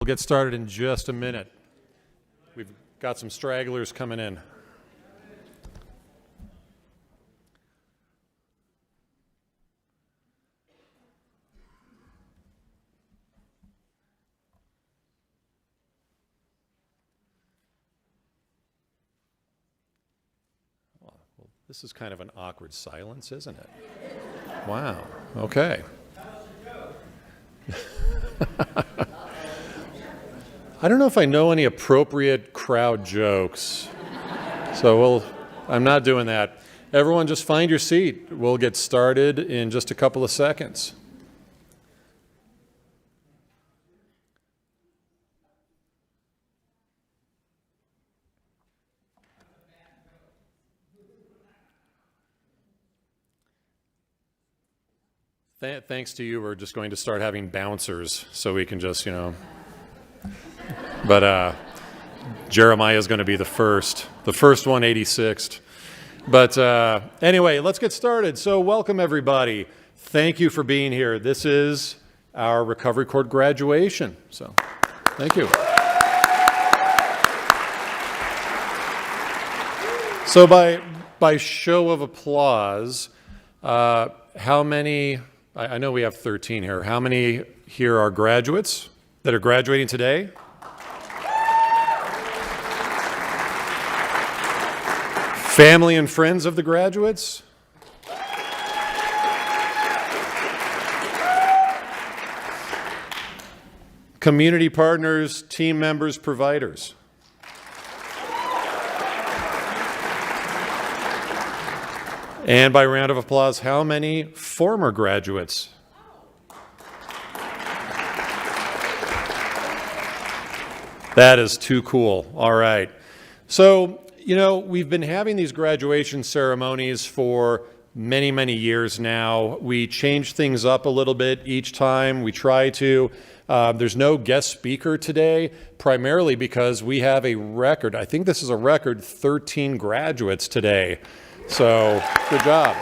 get started in just a minute. We've got some stragglers coming in. Well, this is kind of an awkward silence, isn't it? Wow, okay. I don't know if I know any appropriate crowd jokes, so I'm not doing that. Everyone just find your seat. We'll get started in just a couple of seconds. Thanks to you, we're just going to start having bouncers so we can just, But Jeremiah is going to be the first 186th. But anyway, let's get started. So welcome, everybody. Thank you for being here. This is our Recovery Court graduation. So thank you. So by show of applause, how many, I know we have 13 here, how many here are graduates that are graduating today? Family and friends of the graduates? Community partners, team members, providers? And by round of applause, how many former graduates? That is too cool. All right. So, we've been having these graduation ceremonies for many, many years now. We change things up a little bit each time. We try to. There's no guest speaker today, primarily because we have a record. I think this is a record, 13 graduates today. So, good job.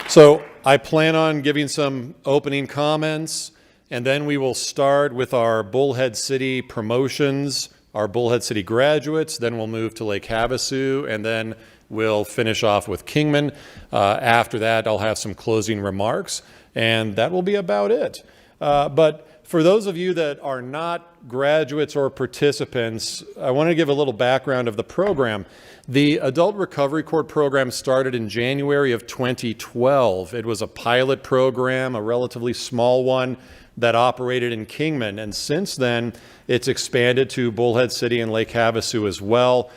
So, I plan on giving some opening comments, and then we will start with our Bullhead City promotions, our Bullhead City graduates, then we'll move to Lake Havasu, and then we'll finish off with Kingman. After that, I'll have some closing remarks, and that will be about it. But for those of you that are not graduates or participants, I want to give a little background of the program. The Adult Recovery Court program started in January of 2012. It was a pilot program, a relatively small one that operated in Kingman. And since then, it's expanded to Bullhead City and Lake Havasu as well.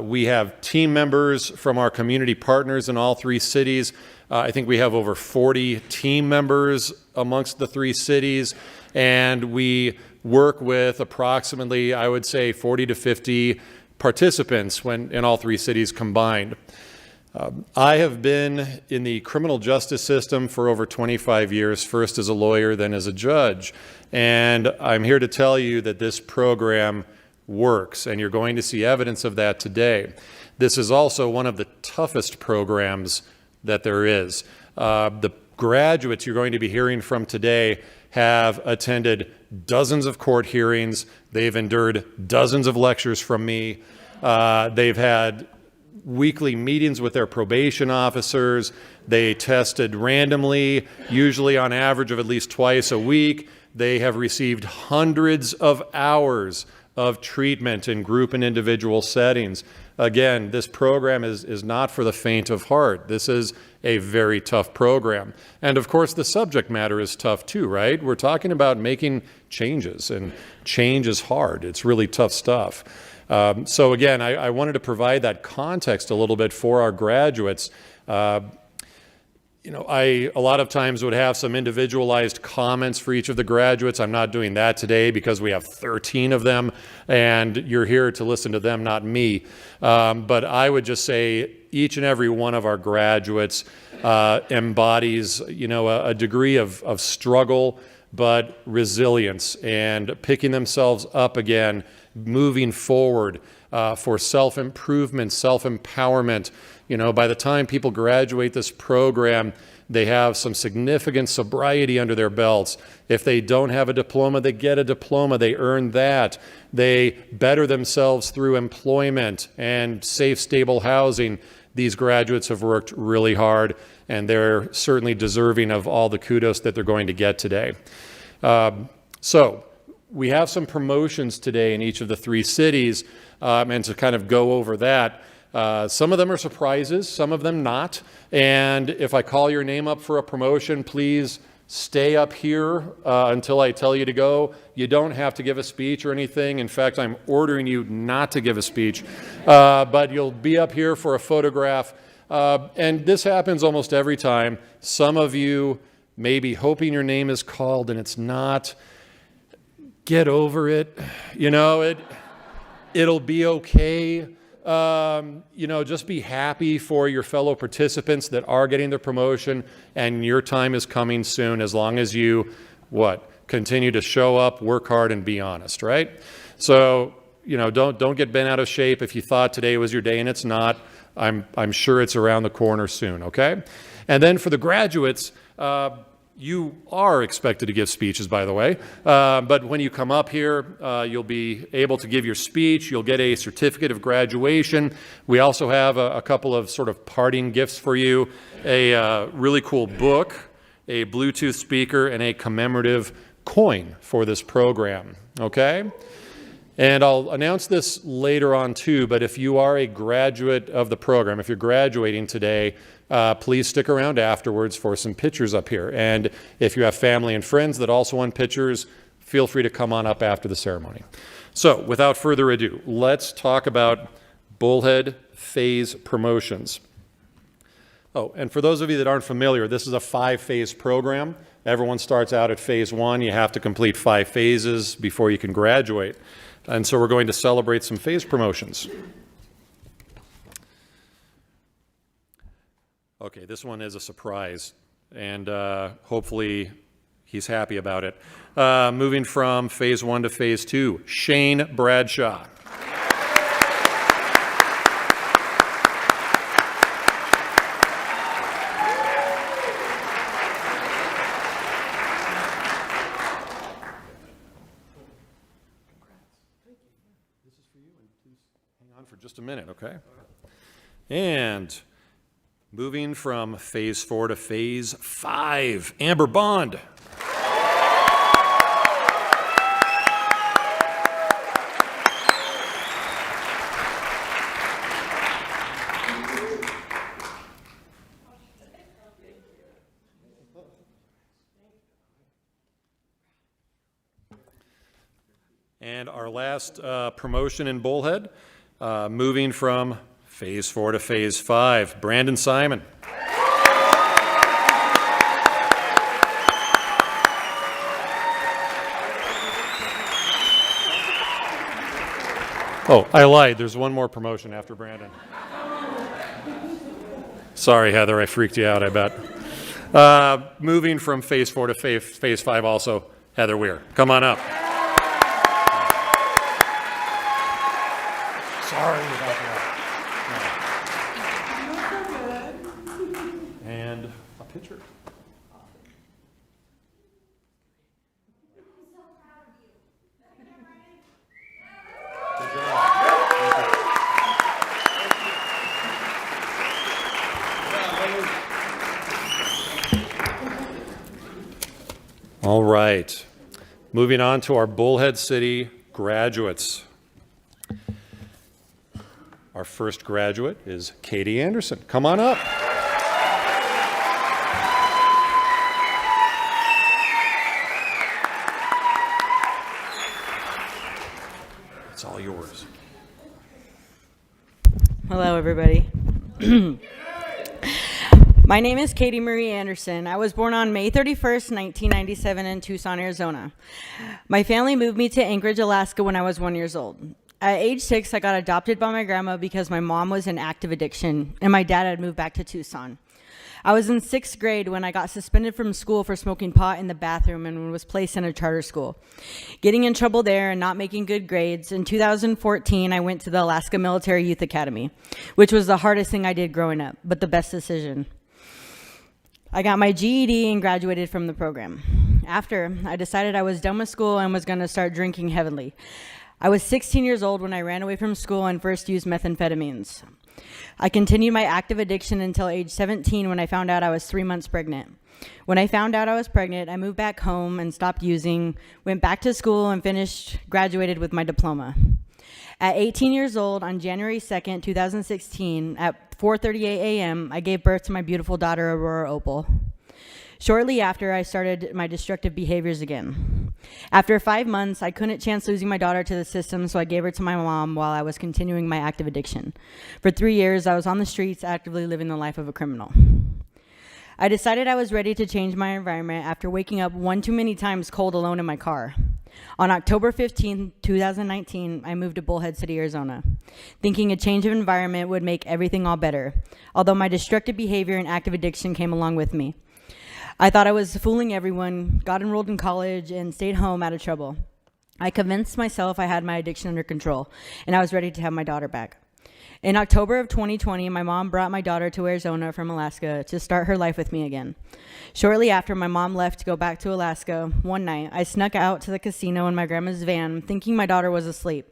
We have team members from our community partners in all three cities. I think we have over 40 team members amongst the three cities. And we work with approximately, I would say, 40 to 50 participants in all three cities combined. I have been in the criminal justice system for over 25 years, first as a lawyer, then as a judge. And I'm here to tell you that this program works, and you're going to see evidence of that today. This is also one of the toughest programs that there is. The graduates you're going to be hearing from today have attended dozens of court hearings. They've endured dozens of lectures from me. They've had weekly meetings with their probation officers. They tested randomly, usually on average of at least twice a week. They have received hundreds of hours of treatment in group and individual settings. Again, this program is not for the faint of heart. This is a very tough program. And of course, the subject matter is tough too, right? We're talking about making changes, and change is hard. It's really tough stuff. So again, I wanted to provide that context a little bit for our graduates. I a lot of times would have some individualized comments for each of the graduates. I'm not doing that today because we have 13 of them, and you're here to listen to them, not me. But I would just say each and every one of our graduates embodies, a degree of struggle, but resilience and picking themselves up again, moving forward for self-improvement, self-empowerment, By the time people graduate this program, they have some significant sobriety under their belts. If they don't have a diploma, they get a diploma. They earn that. They better themselves through employment and safe, stable housing. These graduates have worked really hard, and they're certainly deserving of all the kudos that they're going to get today. So we have some promotions today in each of the 3 cities, and to kind of go over that. Some of them are surprises, some of them not. And if I call your name up for a promotion, please stay up here until I tell you to go. You don't have to give a speech or anything. In fact, I'm ordering you not to give a speech. But you'll be up here for a photograph. And this happens almost every time. Some of you may be hoping your name is called and it's not. Get over it. It'll be okay. Just be happy for your fellow participants that are getting the promotion, and your time is coming soon as long as you, continue to show up, work hard, and be honest, right? So, don't get bent out of shape if you thought today was your day and it's not. I'm sure it's around the corner soon, okay? And then for the graduates, you are expected to give speeches, by the way, but when you come up here, you'll be able to give your speech. You'll get a certificate of graduation. We also have a couple of sort of parting gifts for you, a really cool book, a Bluetooth speaker, and a commemorative coin for this program, okay? And I'll announce this later on too, but if you are a graduate of the program, if you're graduating today, please stick around afterwards for some pictures up here. And if you have family and friends that also want pictures, feel free to come on up after the ceremony. So without further ado, let's talk about Bullhead phase promotions. Oh, and for those of you that aren't familiar, this is a 5-phase program. Everyone starts out at phase 1. You have to complete 5 phases before you can graduate. And so we're going to celebrate some phase promotions. Okay, this one is a surprise, and hopefully he's happy about it. Moving from phase 1 to phase 2, Shane Bradshaw. For just a minute, okay? And moving from phase 4 to phase 5, Amber Bond. And our last promotion in Bullhead, moving from phase 4 to phase 5, Brandon Simon. Oh, I lied. There's one more promotion after Brandon. Sorry, Heather, I freaked you out, I bet. Moving from phase 4 to phase 5 also, Heather Weir. Come on up. Sorry about that. And a picture. Good job. All right. Moving on to our Bullhead City graduates. Our first graduate is Katie Anderson. Come on up. It's all yours. Hello, everybody. My name is Katie Marie Anderson. I was born on May 31st, 1997 in Tucson, Arizona. My family moved me to Anchorage, Alaska when I was 1 year old. At age 6, I got adopted by my grandma because my mom was in active addiction and my dad had moved back to Tucson. I was in 6th grade when I got suspended from school for smoking pot in the bathroom and was placed in a charter school. Getting in trouble there and not making good grades, in 2014, I went to the Alaska Military Youth Academy, which was the hardest thing I did growing up, but the best decision. I got my GED and graduated from the program. After, I decided I was done with school and was going to start drinking heavily. I was 16 years old when I ran away from school and first used methamphetamines. I continued my active addiction until age 17 when I found out I was 3 months pregnant. When I found out I was pregnant, I moved back home and stopped using, went back to school and graduated with my diploma. At 18 years old, on January 2nd, 2016, at 4:38 a.m., I gave birth to my beautiful daughter, Aurora Opal. Shortly after, I started my destructive behaviors again. After 5 months, I couldn't chance losing my daughter to the system, so I gave her to my mom while I was continuing my active addiction. For 3 years, I was on the streets, actively living the life of a criminal. I decided I was ready to change my environment after waking up one too many times cold alone in my car. On October 15, 2019, I moved to Bullhead City, Arizona, thinking a change of environment would make everything all better, although my destructive behavior and active addiction came along with me. I thought I was fooling everyone, got enrolled in college, and stayed home out of trouble. I convinced myself I had my addiction under control, and I was ready to have my daughter back. In October of 2020, my mom brought my daughter to Arizona from Alaska to start her life with me again. Shortly after my mom left to go back to Alaska, one night, I snuck out to the casino in my grandma's van, thinking my daughter was asleep,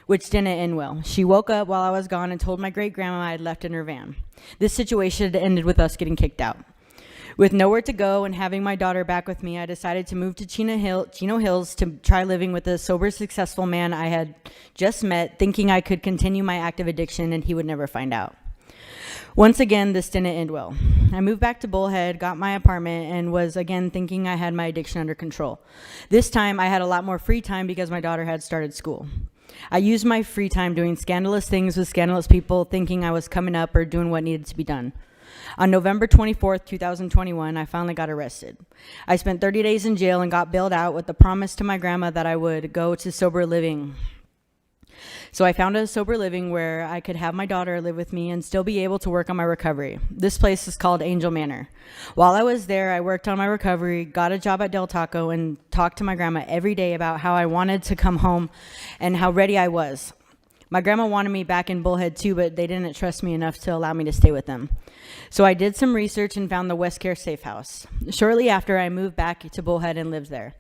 which didn't end well. She woke up while I was gone and told my great-grandma I had left in her van. This situation ended with us getting kicked out. With nowhere to go and having my daughter back with me, I decided to move to Chino Hills to try living with a sober, successful man I had just met, thinking I could continue my active addiction and he would never find out. Once again, this didn't end well. I moved back to Bullhead, got my apartment, and was again thinking I had my addiction under control. This time, I had a lot more free time because my daughter had started school. I used my free time doing scandalous things with scandalous people, thinking I was coming up or doing what needed to be done. On November 24th, 2021, I finally got arrested. I spent 30 days in jail and got bailed out with the promise to my grandma that I would go to sober living. So I found a sober living where I could have my daughter live with me and still be able to work on my recovery. This place is called Angel Manor. While I was there, I worked on my recovery, got a job at Del Taco, and talked to my grandma every day about how I wanted to come home and how ready I was. My grandma wanted me back in Bullhead too, but they didn't trust me enough to allow me to stay with them. So I did some research and found the West Care Safe House. Shortly after, I moved back to Bullhead and lived there.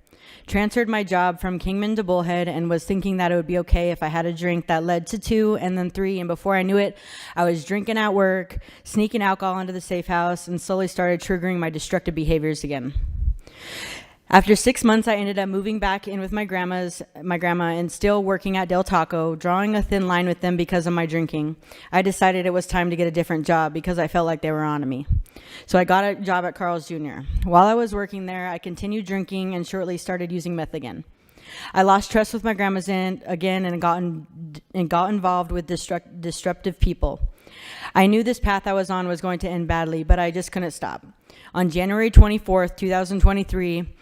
Transferred my job from Kingman to Bullhead and was thinking that it would be okay if I had a drink that led to 2 and then 3, and before I knew it, I was drinking at work, sneaking alcohol into the safe house, and slowly started triggering my destructive behaviors again. After 6 months, I ended up moving back in with my grandma and still working at Del Taco, drawing a thin line with them because of my drinking. I decided it was time to get a different job because I felt like they were on to me. So I got a job at Carl's Jr. While I was working there, I continued drinking and shortly started using meth again. I lost trust with my grandma's again and got involved with disruptive people. I knew this path I was on was going to end badly, but I just couldn't stop. On January 24th, 2023,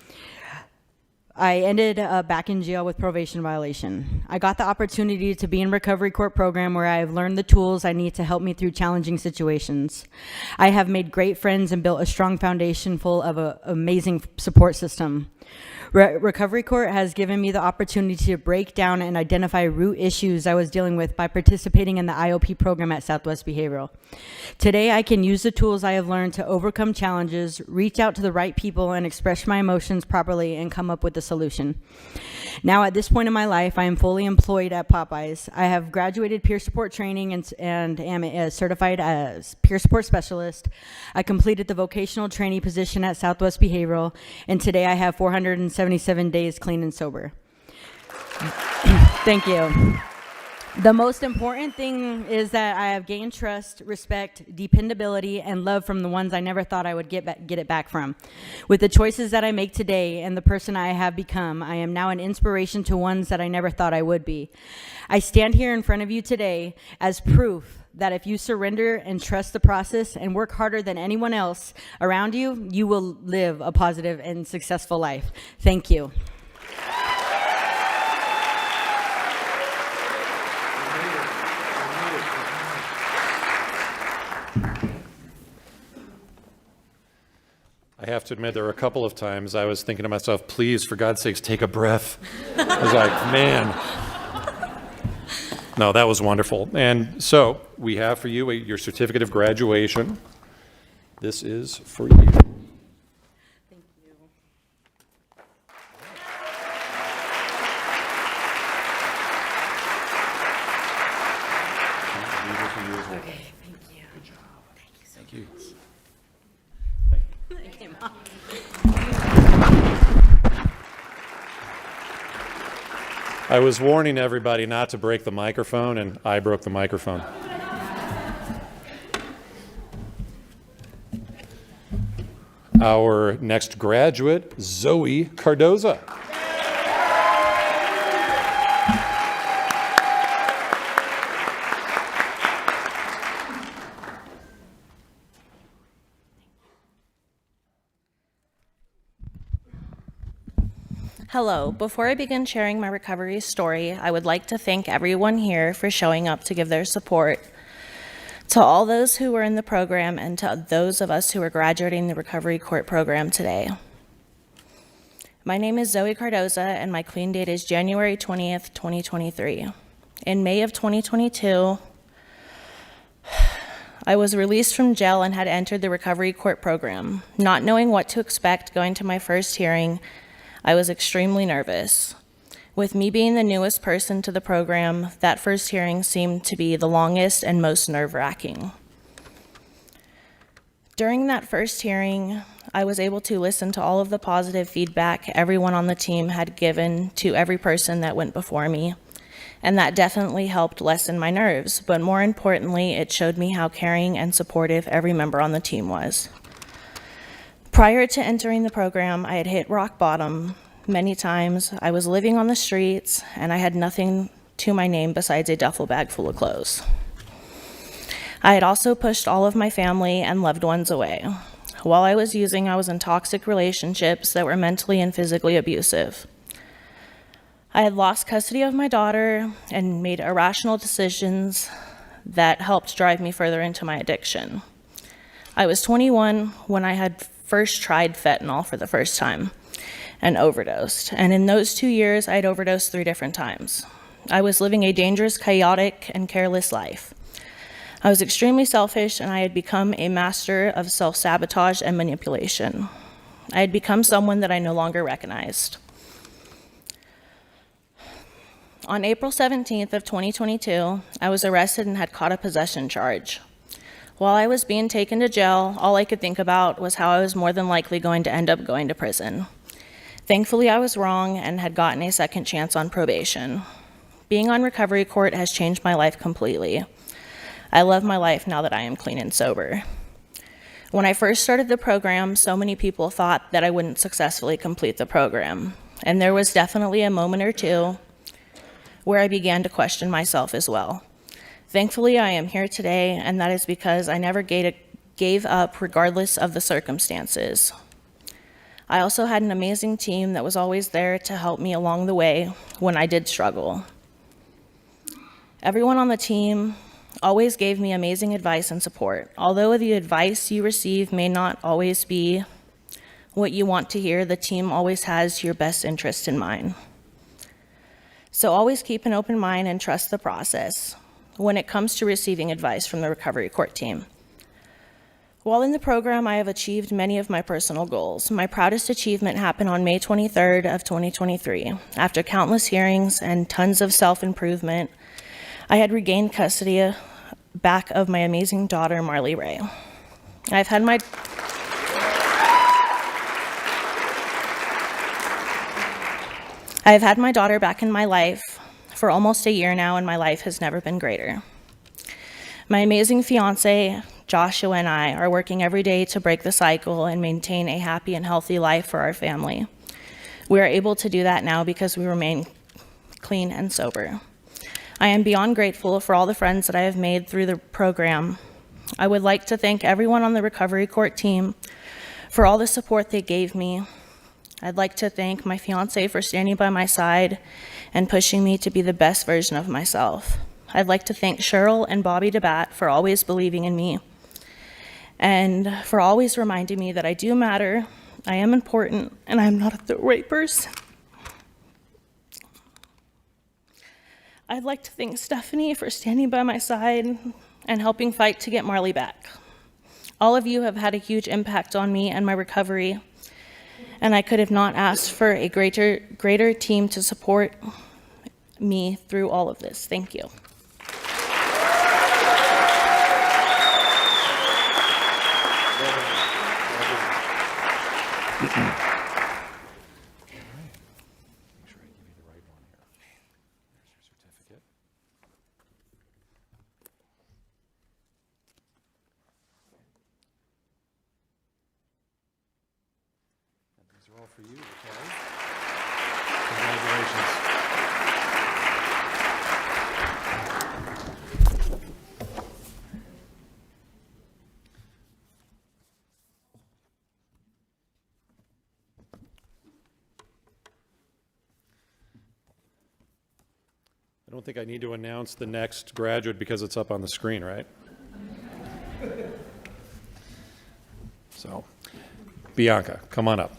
I ended up back in jail with probation violation. I got the opportunity to be in recovery court program where I have learned the tools I need to help me through challenging situations. I have made great friends and built a strong foundation full of an amazing support system. Recovery Court has given me the opportunity to break down and identify root issues I was dealing with by participating in the IOP program at Southwest Behavioral. Today, I can use the tools I have learned to overcome challenges, reach out to the right people, and express my emotions properly and come up with a solution. Now, at this point in my life, I am fully employed at Popeyes. I have graduated peer support training and am a certified as peer support specialist. I completed the vocational trainee position at Southwest Behavioral, and today I have 477 days clean and sober. Thank you. The most important thing is that I have gained trust, respect, dependability, and love from the ones I never thought I would get it back from. With the choices that I make today and the person I have become, I am now an inspiration to ones that I never thought I would be. I stand here in front of you today as proof that if you surrender and trust the process and work harder than anyone else around you, you will live a positive and successful life. Thank you. I have to admit, there were a couple of times I was thinking to myself, please, for God's sakes, take a breath. I was like, man. No, that was wonderful. And so we have for you your certificate of graduation. This is for you. Thank you. Okay, thank you. Good job. Thank you so Thank you. much. Thank you, Mom. I was warning everybody not to break the microphone, and I broke the microphone. Our next graduate, Zoe Cardoza. Hello. Before I begin sharing my recovery story, I would like to thank everyone here for showing up to give their support. To all those who were in the program and to those of us who are graduating the recovery court program today. My name is Zoe Cardoza and my clean date is January 20th, 2023. In May of 2022, I was released from jail and had entered the recovery court program. Not knowing what to expect going to my first hearing, I was extremely nervous. With me being the newest person to the program, that first hearing seemed to be the longest and most nerve-wracking. During that first hearing, I was able to listen to all of the positive feedback everyone on the team had given to every person that went before me, and that definitely helped lessen my nerves, but more importantly, it showed me how caring and supportive every member on the team was. Prior to entering the program, I had hit rock bottom many times. I was living on the streets, and I had nothing to my name besides a duffel bag full of clothes. I had also pushed all of my family and loved ones away. While I was using, I was in toxic relationships that were mentally and physically abusive. I had lost custody of my daughter and made irrational decisions that helped drive me further into my addiction. I was 21 when I had first tried fentanyl for the first time and overdosed. And in those 2 years, I had overdosed 3 different times. I was living a dangerous, chaotic, and careless life. I was extremely selfish, and I had become a master of self-sabotage and manipulation. I had become someone that I no longer recognized. On April 17th of 2022, I was arrested and had caught a possession charge. While I was being taken to jail, all I could think about was how I was more than likely going to end up going to prison. Thankfully, I was wrong and had gotten a second chance on probation. Being on recovery court has changed my life completely. I love my life now that I am clean and sober. When I first started the program, so many people thought that I wouldn't successfully complete the program. And there was definitely a moment or two where I began to question myself as well. Thankfully, I am here today, and that is because I never gave up regardless of the circumstances. I also had an amazing team that was always there to help me along the way when I did struggle. Everyone on the team always gave me amazing advice and support. Although the advice you receive may not always be what you want to hear, the team always has your best interest in mind. So always keep an open mind and trust the process when it comes to receiving advice from the recovery court team. While in the program, I have achieved many of my personal goals. My proudest achievement happened on May 23rd of 2023. After countless hearings and tons of self-improvement, I had regained custody back of my amazing daughter, Marley Ray. I've had my daughter back in my life for almost a year now, and my life has never been greater. My amazing fiance, Joshua, and I are working every day to break the cycle and maintain a happy and healthy life for our family. We are able to do that now because we remain clean and sober. I am beyond grateful for all the friends that I have made through the program. I would like to thank everyone on the recovery court team for all the support they gave me. I'd like to thank my fiance for standing by my side and pushing me to be the best version of myself. I'd like to thank Cheryl and Bobby DeBatt for always believing in me. and for always reminding me that I do matter, I am important, and I'm not a throwaway person. I'd like to thank Stephanie for standing by my side and helping fight to get Marley back. All of you have had a huge impact on me and my recovery, and I could have not asked for a greater team to support me through all of this. Thank you. These are all for you, okay? Congratulations. I don't think I need to announce the next graduate because it's up on the screen, right? So, Bianca, come on up.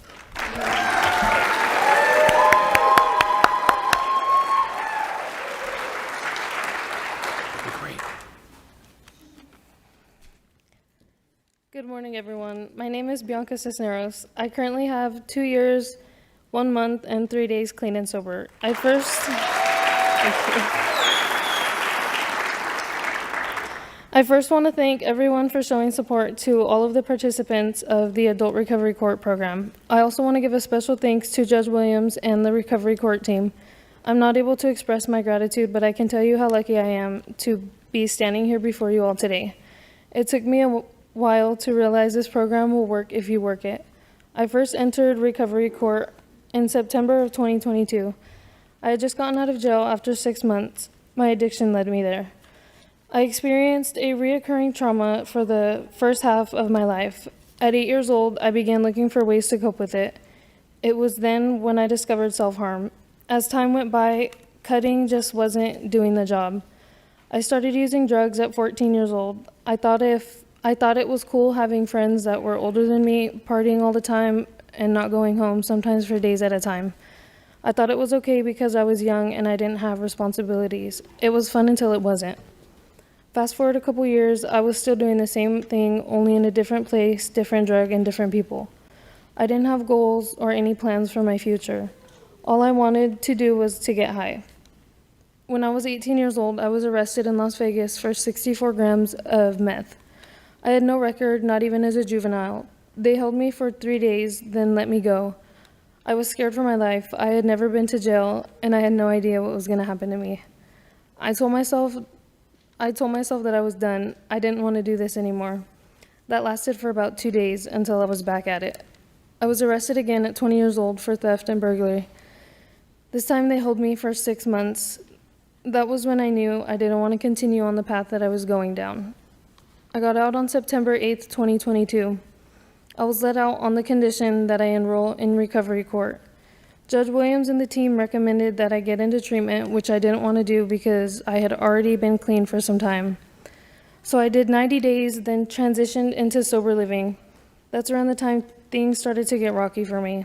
Great. Good morning, everyone. My name is Biancacisos. I currently have 2 years, 1 month, and 3 days clean and sober. I first want to thank everyone for showing support to all of the participants of the Adult Recovery Court program. I also want to give a special thanks to Judge Williams and the Recovery Court team. I'm not able to express my gratitude, but I can tell you how lucky I am to be standing here before you all today. It took me a while to realize this program will work if you work it. I first entered Recovery Court in September of 2022. I had just gotten out of jail after 6 months. My addiction led me there. I experienced a reoccurring trauma for the first half of my life. At 8 years old, I began looking for ways to cope with it. It was then when I discovered self-harm. As time went by, cutting just wasn't doing the job. I started using drugs at 14 years old. I thought it was cool having friends that were older than me, partying all the time, and not going home, sometimes for days at a time. I thought it was okay because I was young and I didn't have responsibilities. It was fun until it wasn't. Fast forward a couple years, I was still doing the same thing, only in a different place, different drug, and different people. I didn't have goals or any plans for my future. All I wanted to do was to get high. When I was 18 years old, I was arrested in Las Vegas for 64 grams of meth. I had no record, not even as a juvenile. They held me for 3 days, then let me go. I was scared for my life. I had never been to jail, and I had no idea what was going to happen to me. I told myself that I was done. I didn't want to do this anymore. That lasted for about 2 days until I was back at it. I was arrested again at 20 years old for theft and burglary. This time they held me for 6 months. That was when I knew I didn't want to continue on the path that I was going down. I got out on September 8th, 2022. I was let out on the condition that I enroll in recovery court. Judge Williams and the team recommended that I get into treatment, which I didn't want to do because I had already been clean for some time. So I did 90 days, then transitioned into sober living. That's around the time things started to get rocky for me.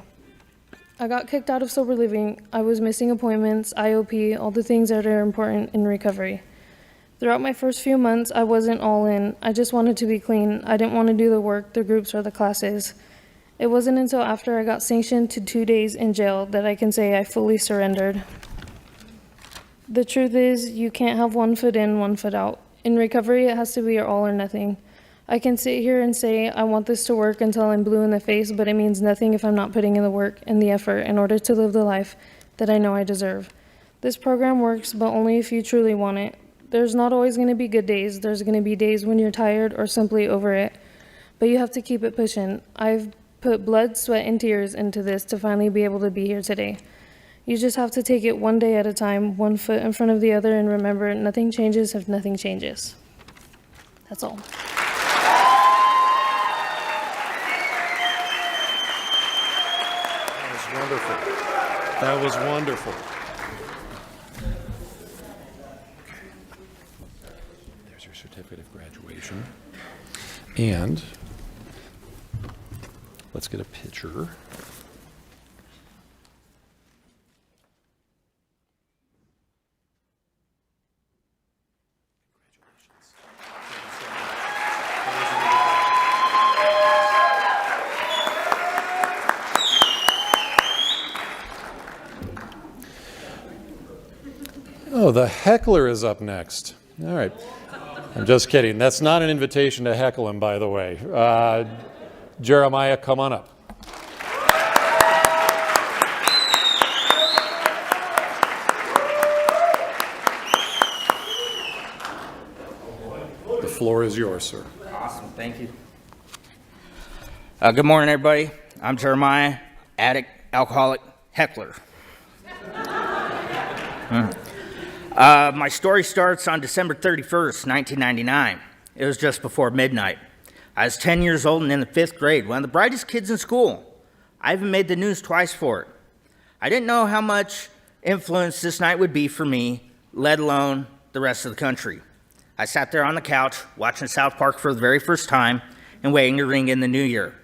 I got kicked out of sober living. I was missing appointments, IOP, all the things that are important in recovery. Throughout my first few months, I wasn't all in. I just wanted to be clean. I didn't want to do the work, the groups, or the classes. It wasn't until after I got sanctioned to 2 days in jail that I can say I fully surrendered. The truth is, you can't have 1 foot in, 1 foot out. In recovery, it has to be all or nothing. I can sit here and say I want this to work until I'm blue in the face, but it means nothing if I'm not putting in the work and the effort in order to live the life that I know I deserve. This program works, but only if you truly want it. There's not always going to be good days. There's going to be days when you're tired or simply over it, but you have to keep it pushing. I've put blood, sweat, and tears into this to finally be able to be here today. You just have to take it 1 day at a time, 1 foot in front of the other, and remember, nothing changes if nothing changes. That's all. That was wonderful. That was wonderful. There's your certificate of graduation. And Let's get a picture. Oh, the heckler is up next. All right. I'm just kidding. That's not an invitation to heckle him, by the way. Jeremiah, come on up. The floor is yours, sir. Awesome, thank you. Good morning, everybody. I'm Jeremiah, addict, alcoholic, heckler. My story starts on December 31st, 1999. It was just before midnight. I was 10 years old and in the 5th grade, one of the brightest kids in school. I even made the news twice for it. I didn't know how much influence this night would be for me, let alone the rest of the country. I sat there on the couch, watching South Park for the very first time and waiting to ring in the new year,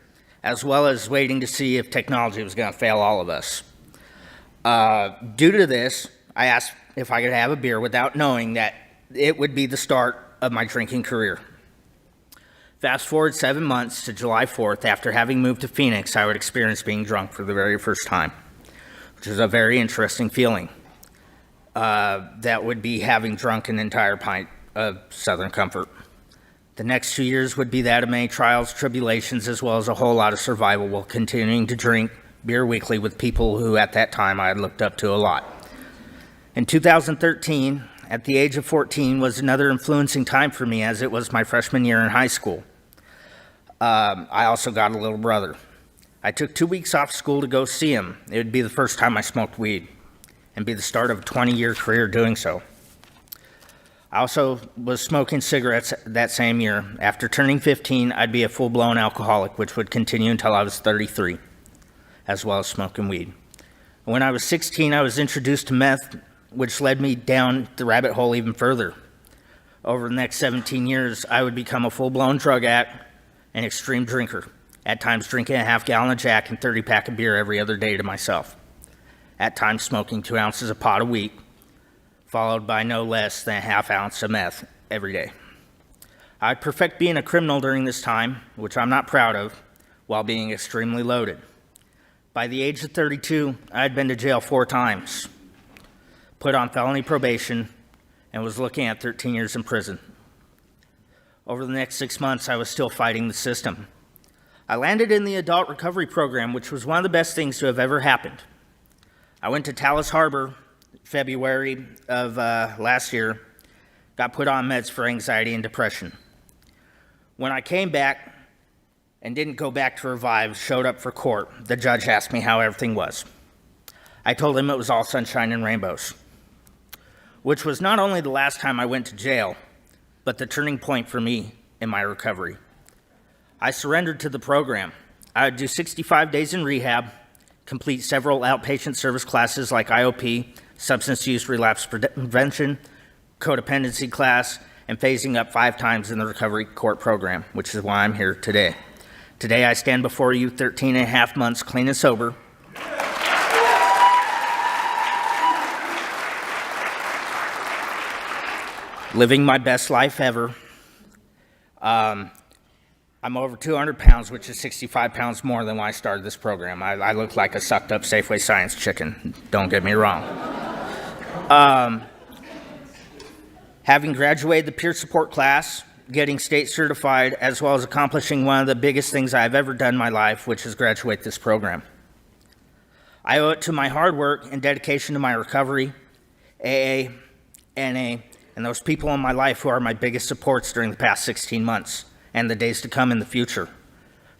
as well as waiting to see if technology was going to fail all of us. Due to this, I asked if I could have a beer without knowing that it would be the start of my drinking career. Fast forward 7 months to July 4th, after having moved to Phoenix, I would experience being drunk for the very first time, which is a very interesting feeling. That would be having drunk an entire pint of Southern Comfort. The next 2 years would be that of many trials, tribulations, as well as a whole lot of survival while continuing to drink beer weekly with people who at that time I had looked up to a lot. In 2013, at the age of 14, was another influencing time for me as it was my freshman year in high school. I also got a little brother. I took 2 weeks off school to go see him. It would be the first time I smoked weed and be the start of a 20-year career doing so. I also was smoking cigarettes that same year. After turning 15, I'd be a full-blown alcoholic, which would continue until I was 33, as well as smoking weed. When I was 16, I was introduced to meth, which led me down the rabbit hole even further. Over the next 17 years, I would become a full-blown drug addict and extreme drinker, at times drinking a half-gallon of Jack and 30-pack of beer every other day to myself, at times smoking 2 ounces of pot a week, followed by no less than a half ounce of meth every day. I'd perfect being a criminal during this time, which I'm not proud of, while being extremely loaded. By the age of 32, I had been to jail 4 times, put on felony probation, and was looking at 13 years in prison. Over the next 6 months, I was still fighting the system. I landed in the adult recovery program, which was one of the best things to have ever happened. I went to Tallis Harbor February of last year, got put on meds for anxiety and depression. When I came back and didn't go back to revive, showed up for court, the judge asked me how everything was. I told him it was all sunshine and rainbows, which was not only the last time I went to jail, but the turning point for me in my recovery. I surrendered to the program. I would do 65 days in rehab, complete several outpatient service classes like IOP, substance use relapse prevention, codependency class, and phasing up 5 times in the recovery court program, which is why I'm here today. Today I stand before you 13 and a half months clean and sober, living my best life ever. I'm over 200 pounds, which is 65 pounds more than when I started this program. I look like a sucked up Safeway Science chicken, don't get me wrong. Having graduated the peer support class, getting state certified, as well as accomplishing one of the biggest things I've ever done in my life, which is graduate this program. I owe it to my hard work and dedication to my recovery, AA, NA, and those people in my life who are my biggest supports during the past 16 months and the days to come in the future.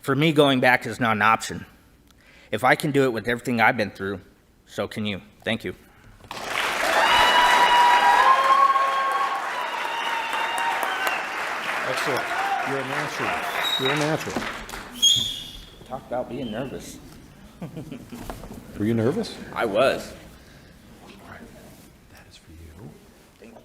For me, going back is not an option. If I can do it with everything I've been through, so can you. Thank you. Excellent. You're a natural. You're a natural. Talk about being nervous. Were you nervous? I was. All right. That is for you. Thank you.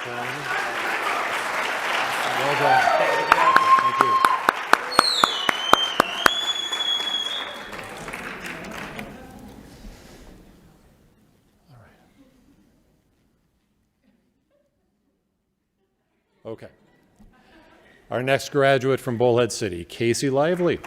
Well done. Thank you. All right. Okay. Our next graduate from Bullhead City, Casey Lively. You've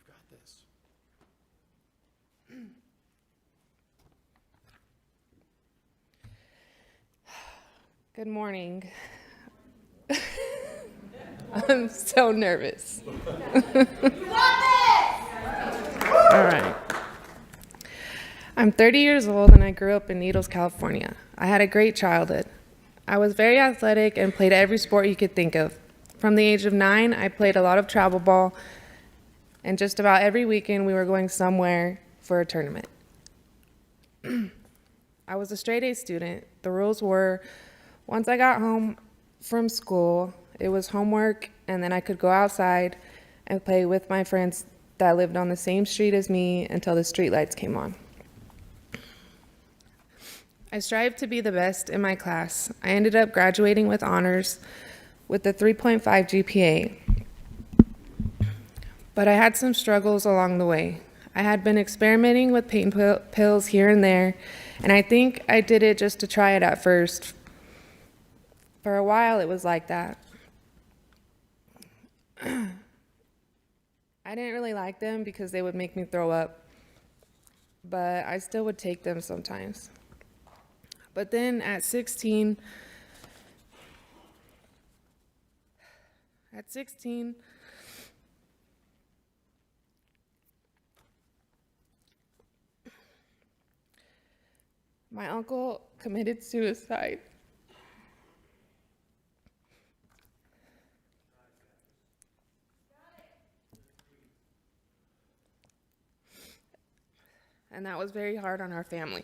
got this. Good morning. I'm so nervous. All right. I'm 30 years old and I grew up in Needles, California. I had a great childhood. I was very athletic and played every sport you could think of. From the age of 9, I played a lot of travel ball, and just about every weekend we were going somewhere for a tournament. I was a straight A student. The rules were, once I got home from school, it was homework, and then I could go outside and play with my friends that lived on the same street as me until the streetlights came on. I strived to be the best in my class. I ended up graduating with honors with a 3.5 GPA. But I had some struggles along the way. I had been experimenting with pain pills here and there, and I think I did it just to try it at first. For a while, it was like that. I didn't really like them because they would make me throw up, but I still would take them sometimes. But then at 16, my uncle committed suicide. And that was very hard on our family.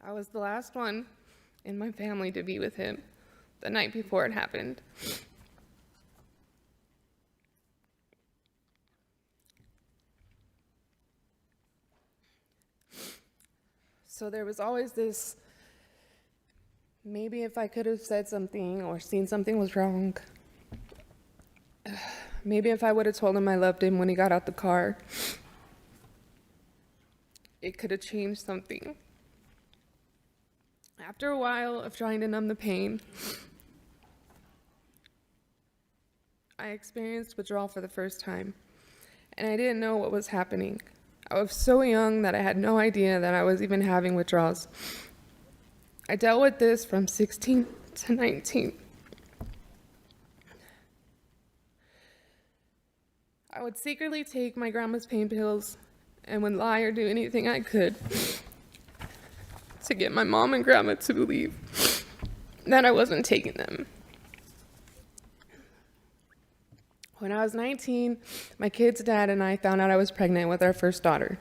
I was the last one in my family to be with him the night before it happened. So there was always this, maybe if I could have said something or seen something was wrong. Maybe if I would have told him I loved him when he got out the car, it could have changed something. After a while of trying to numb the pain, I experienced withdrawal for the first time, and I didn't know what was happening. I was so young that I had no idea that I was even having withdrawals. I dealt with this from 16 to 19. I would secretly take my grandma's pain pills and would lie or do anything I could to get my mom and grandma to believe that I wasn't taking them. When I was 19, my kid's dad and I found out I was pregnant with our first daughter.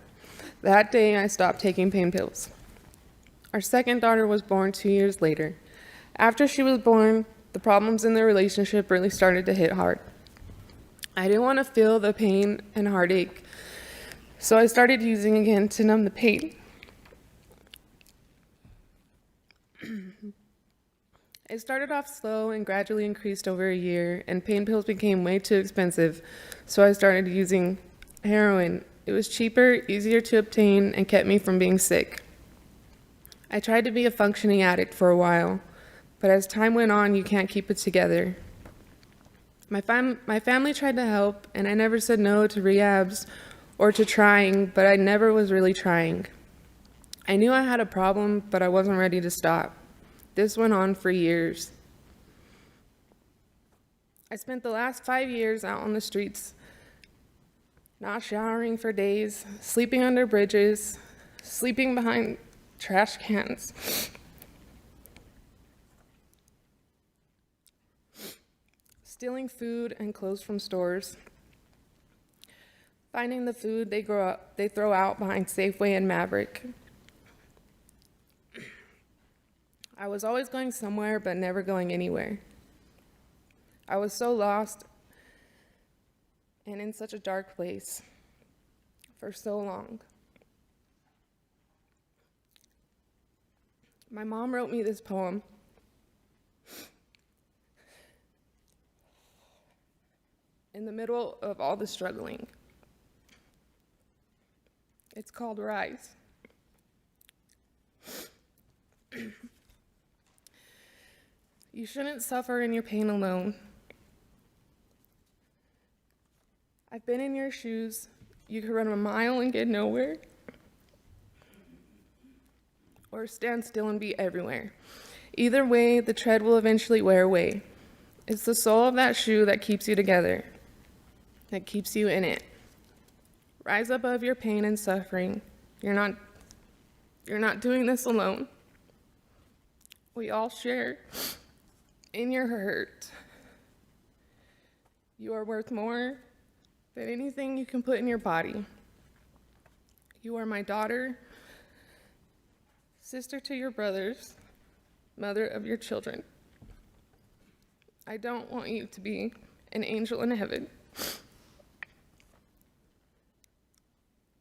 That day, I stopped taking pain pills. Our second daughter was born 2 years later. After she was born, the problems in the relationship really started to hit hard. I didn't want to feel the pain and heartache, so I started using again to numb the pain. It started off slow and gradually increased over a year, and pain pills became way too expensive, so I started using heroin. It was cheaper, easier to obtain, and kept me from being sick. I tried to be a functioning addict for a while, but as time went on, you can't keep it together. My family tried to help, and I never said no to rehabs or to trying, but I never was really trying. I knew I had a problem, but I wasn't ready to stop. This went on for years. I spent the last 5 years out on the streets, not showering for days, sleeping under bridges, sleeping behind trash cans. Stealing food and clothes from stores. Finding the food they throw out behind Safeway and Maverick. I was always going somewhere, but never going anywhere. I was so lost and in such a dark place for so long. My mom wrote me this poem in the middle of all the struggling. It's called Rise. You shouldn't suffer in your pain alone. I've been in your shoes. You could run a mile and get nowhere, or stand still and be everywhere. Either way, the tread will eventually wear away. It's the sole of that shoe that keeps you together, that keeps you in it. Rise above your pain and suffering. You're not doing this alone. We all share in your hurt. You are worth more than anything you can put in your body. You are my daughter, sister to your brothers, mother of your children. I don't want you to be an angel in heaven.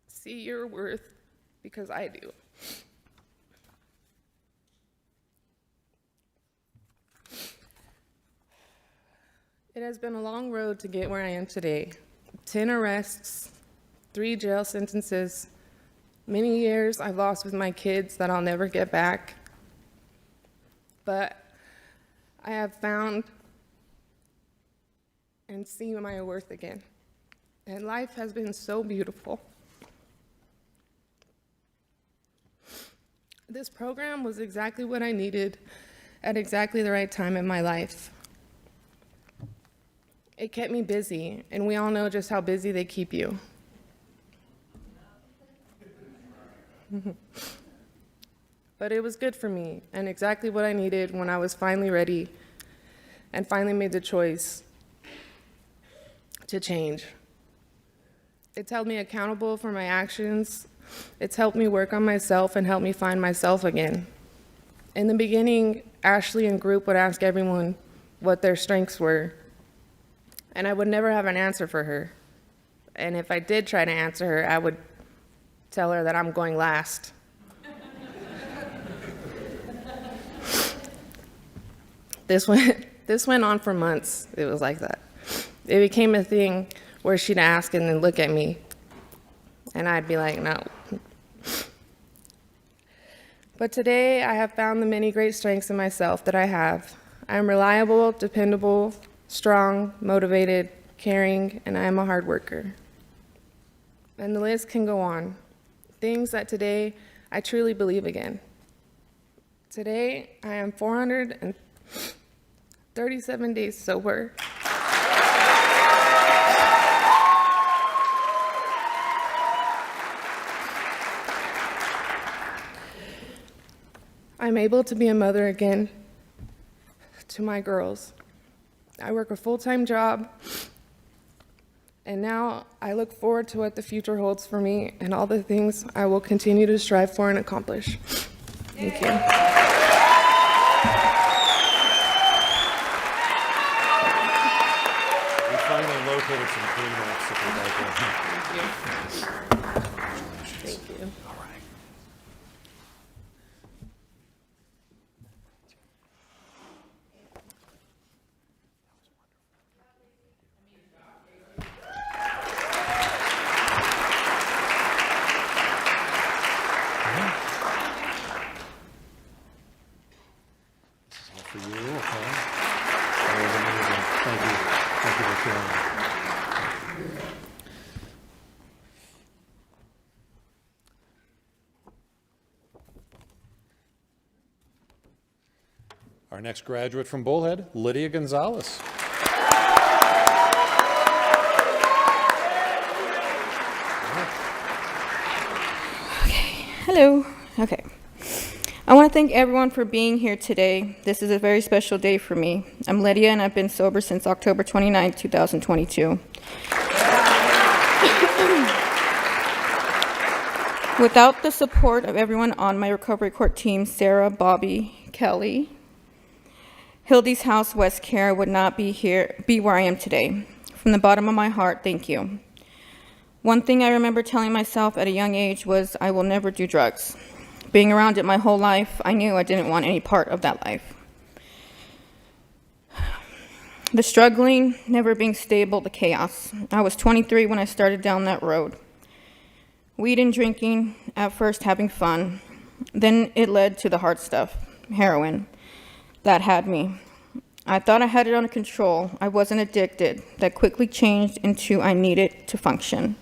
See your worth because I do. It has been a long road to get where I am today. 10 arrests, 3 jail sentences, many years I've lost with my kids that I'll never get back. But I have found and seen my worth again. And life has been so beautiful. This program was exactly what I needed at exactly the right time in my life. It kept me busy, and we all know just how busy they keep you. But it was good for me, and exactly what I needed when I was finally ready and finally made the choice to change. It's held me accountable for my actions. It's helped me work on myself and help me find myself again. In the beginning, Ashley and group would ask everyone what their strengths were, and I would never have an answer for her. And if I did try to answer her, I would tell her that I'm going last. This went on for months. It was like that. It became a thing where she'd ask and then look at me, and I'd be like, no. But today, I have found the many great strengths in myself that I have. I am reliable, dependable, strong, motivated, caring, and I am a hard worker. And the list can go on. Things that today I truly believe again. Today, I am 437 days sober. I'm able to be a mother again to my girls. I work a full-time job, and now I look forward to what the future holds for me and all the things I will continue to strive for and accomplish. Thank you. We finally located some Kleenex if you'd like one. Thank you. All right. This is all for you, okay? That was amazing. Thank you. Thank you for sharing. Our next graduate from Bullhead, Lydia Gonzalez. Hello. Okay. I want to thank everyone for being here today. This is a very special day for me. I'm Lydia, and I've been sober since October 29, 2022. Without the support of everyone on my recovery court team, Sarah, Bobby, Kelly, Hildy's house, West Care, I would not be where I am today. From the bottom of my heart, thank you. One thing I remember telling myself at a young age was I will never do drugs. Being around it my whole life, I knew I didn't want any part of that life. The struggling, never being stable, the chaos. I was 23 when I started down that road. Weed and drinking, at first having fun. Then it led to the hard stuff, heroin. That had me. I thought I had it under control. I wasn't addicted. That quickly changed into I needed to function.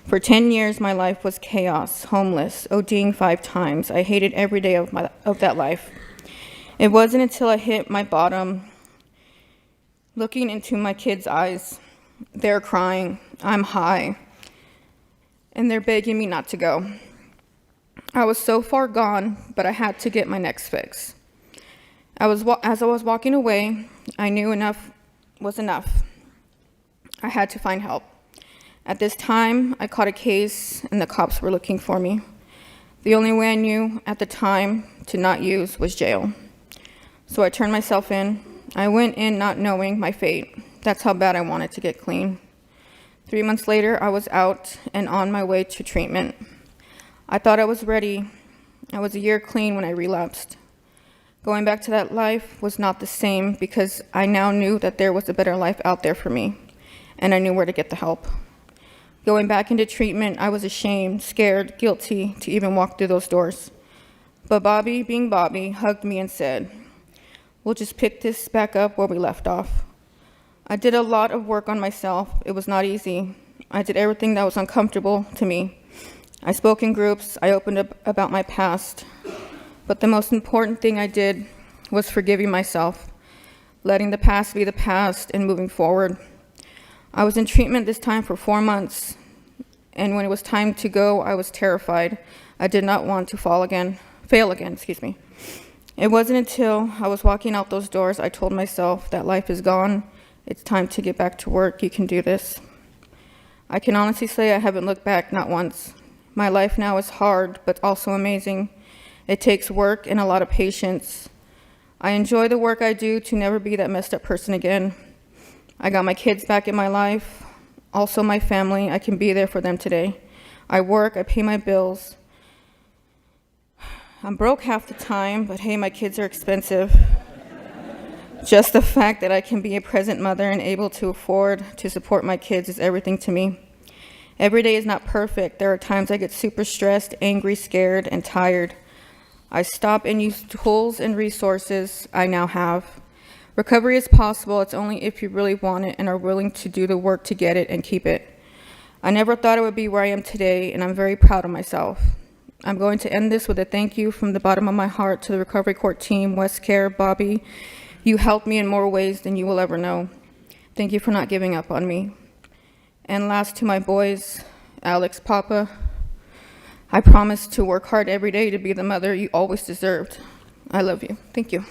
For 10 years, my life was chaos, homeless, ODing 5 times. I hated every day of that life. It wasn't until I hit my bottom, looking into my kids' eyes. They're crying. I'm high. And they're begging me not to go. I was so far gone, but I had to get my next fix. As I was walking away, I knew enough was enough. I had to find help. At this time, I caught a case and the cops were looking for me. The only way I knew at the time to not use was jail. So I turned myself in. I went in not knowing my fate. That's how bad I wanted to get clean. 3 months later, I was out and on my way to treatment. I thought I was ready. I was a year clean when I relapsed. Going back to that life was not the same because I now knew that there was a better life out there for me, and I knew where to get the help. Going back into treatment, I was ashamed, scared, guilty to even walk through those doors. But Bobby, being Bobby, hugged me and said, "We'll just pick this back up where we left off." I did a lot of work on myself. It was not easy. I did everything that was uncomfortable to me. I spoke in groups. I opened up about my past. But the most important thing I did was forgiving myself, letting the past be the past and moving forward. I was in treatment this time for 4 months, and when it was time to go, I was terrified. I did not want to fail again. It wasn't until I was walking out those doors I told myself that life is gone. It's time to get back to work. You can do this. I can honestly say I haven't looked back, not once. My life now is hard, but also amazing. It takes work and a lot of patience. I enjoy the work I do to never be that messed up person again. I got my kids back in my life, also my family. I can be there for them today. I work, I pay my bills. I'm broke half the time, but hey, my kids are expensive. Just the fact that I can be a present mother and able to afford to support my kids is everything to me. Every day is not perfect. There are times I get super stressed, angry, scared, and tired. I stop and use tools and resources I now have. Recovery is possible. It's only if you really want it and are willing to do the work to get it and keep it. I never thought I would be where I am today, and I'm very proud of myself. I'm going to end this with a thank you from the bottom of my heart to the Recovery Court team, West Care, Bobby. You helped me in more ways than you will ever know. Thank you for not giving up on me. And last, to my boys, Alex, Papa, I promise to work hard every day to be the mother you always deserved. I love you. Thank you.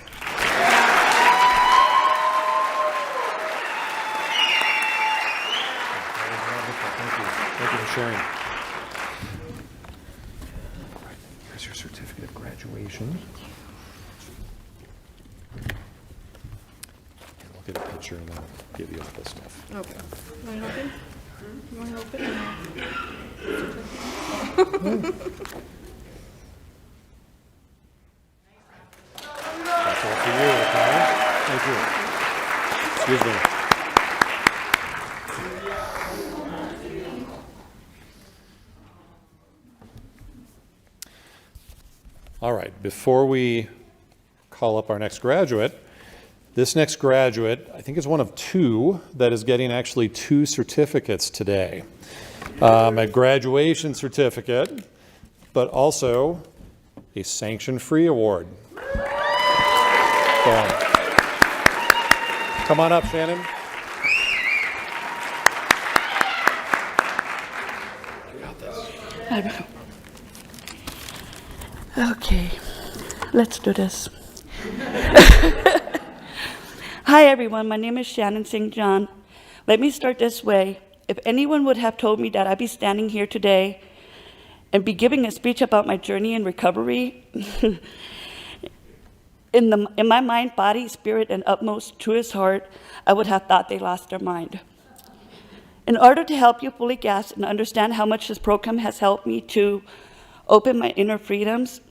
Thank you for sharing. Here's your certificate of graduation. And we'll get a picture and then I'll give you all this stuff. Okay. Want to open? You want to open? That's all for you, okay? Thank you. Excuse me. All right, before we call up our next graduate, this next graduate, I think, is one of 2 that is getting actually 2 certificates today. A graduation certificate, but also a sanction-free award. So, come on up, Shannon. You got this. Okay, let's do this. Hi everyone, my name is Shannon St. John. Let me start this way. If anyone would have told me that I'd be standing here today and be giving a speech about my journey in recovery, In my mind, body, spirit, and utmost truest heart, I would have thought they lost their mind. In order to help you fully grasp and understand how much this program has helped me to open my inner freedoms,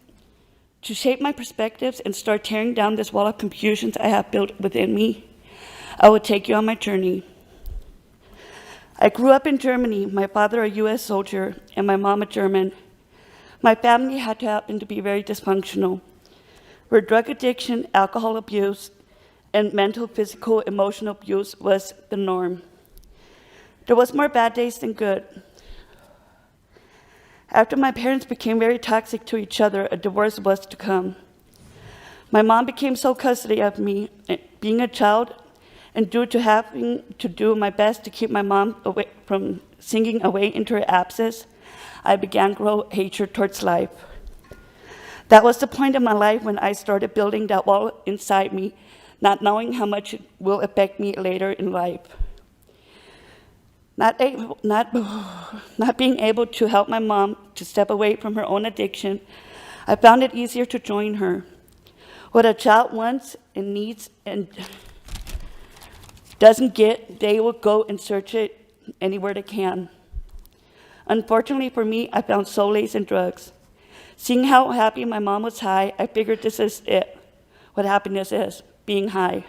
to shape my perspectives and start tearing down this wall of confusions I have built within me, I will take you on my journey. I grew up in Germany, my father a US soldier and my mom a German. My family had to happen to be very dysfunctional, where drug addiction, alcohol abuse, and mental, physical, emotional abuse was the norm. There was more bad days than good. After my parents became very toxic to each other, a divorce was to come. My mom became sole custody of me, being a child, and due to having to do my best to keep my mom away from sinking away into her abscess, I began to grow hatred towards life. That was the point in my life when I started building that wall inside me, not knowing how much it will affect me later in life. Not being able to help my mom to step away from her own addiction, I found it easier to join her. What a child wants and needs and doesn't get, they will go and search it anywhere they can. Unfortunately for me, I found solace in drugs. Seeing how happy my mom was high, I figured this is it, what happiness is, being high.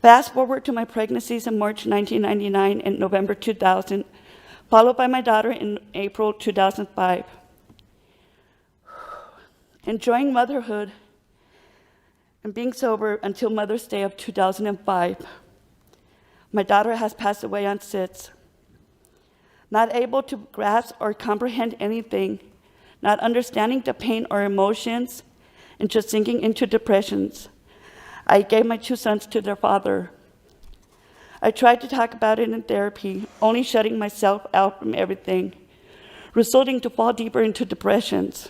Fast forward to my pregnancies in March 1999 and November 2000, followed by my daughter in April 2005. Enjoying motherhood and being sober until Mother's Day of 2005. My daughter has passed away on SIDS. Not able to grasp or comprehend anything, not understanding the pain or emotions, and just sinking into depressions. I gave my 2 sons to their father. I tried to talk about it in therapy, only shutting myself out from everything, resulting to fall deeper into depressions.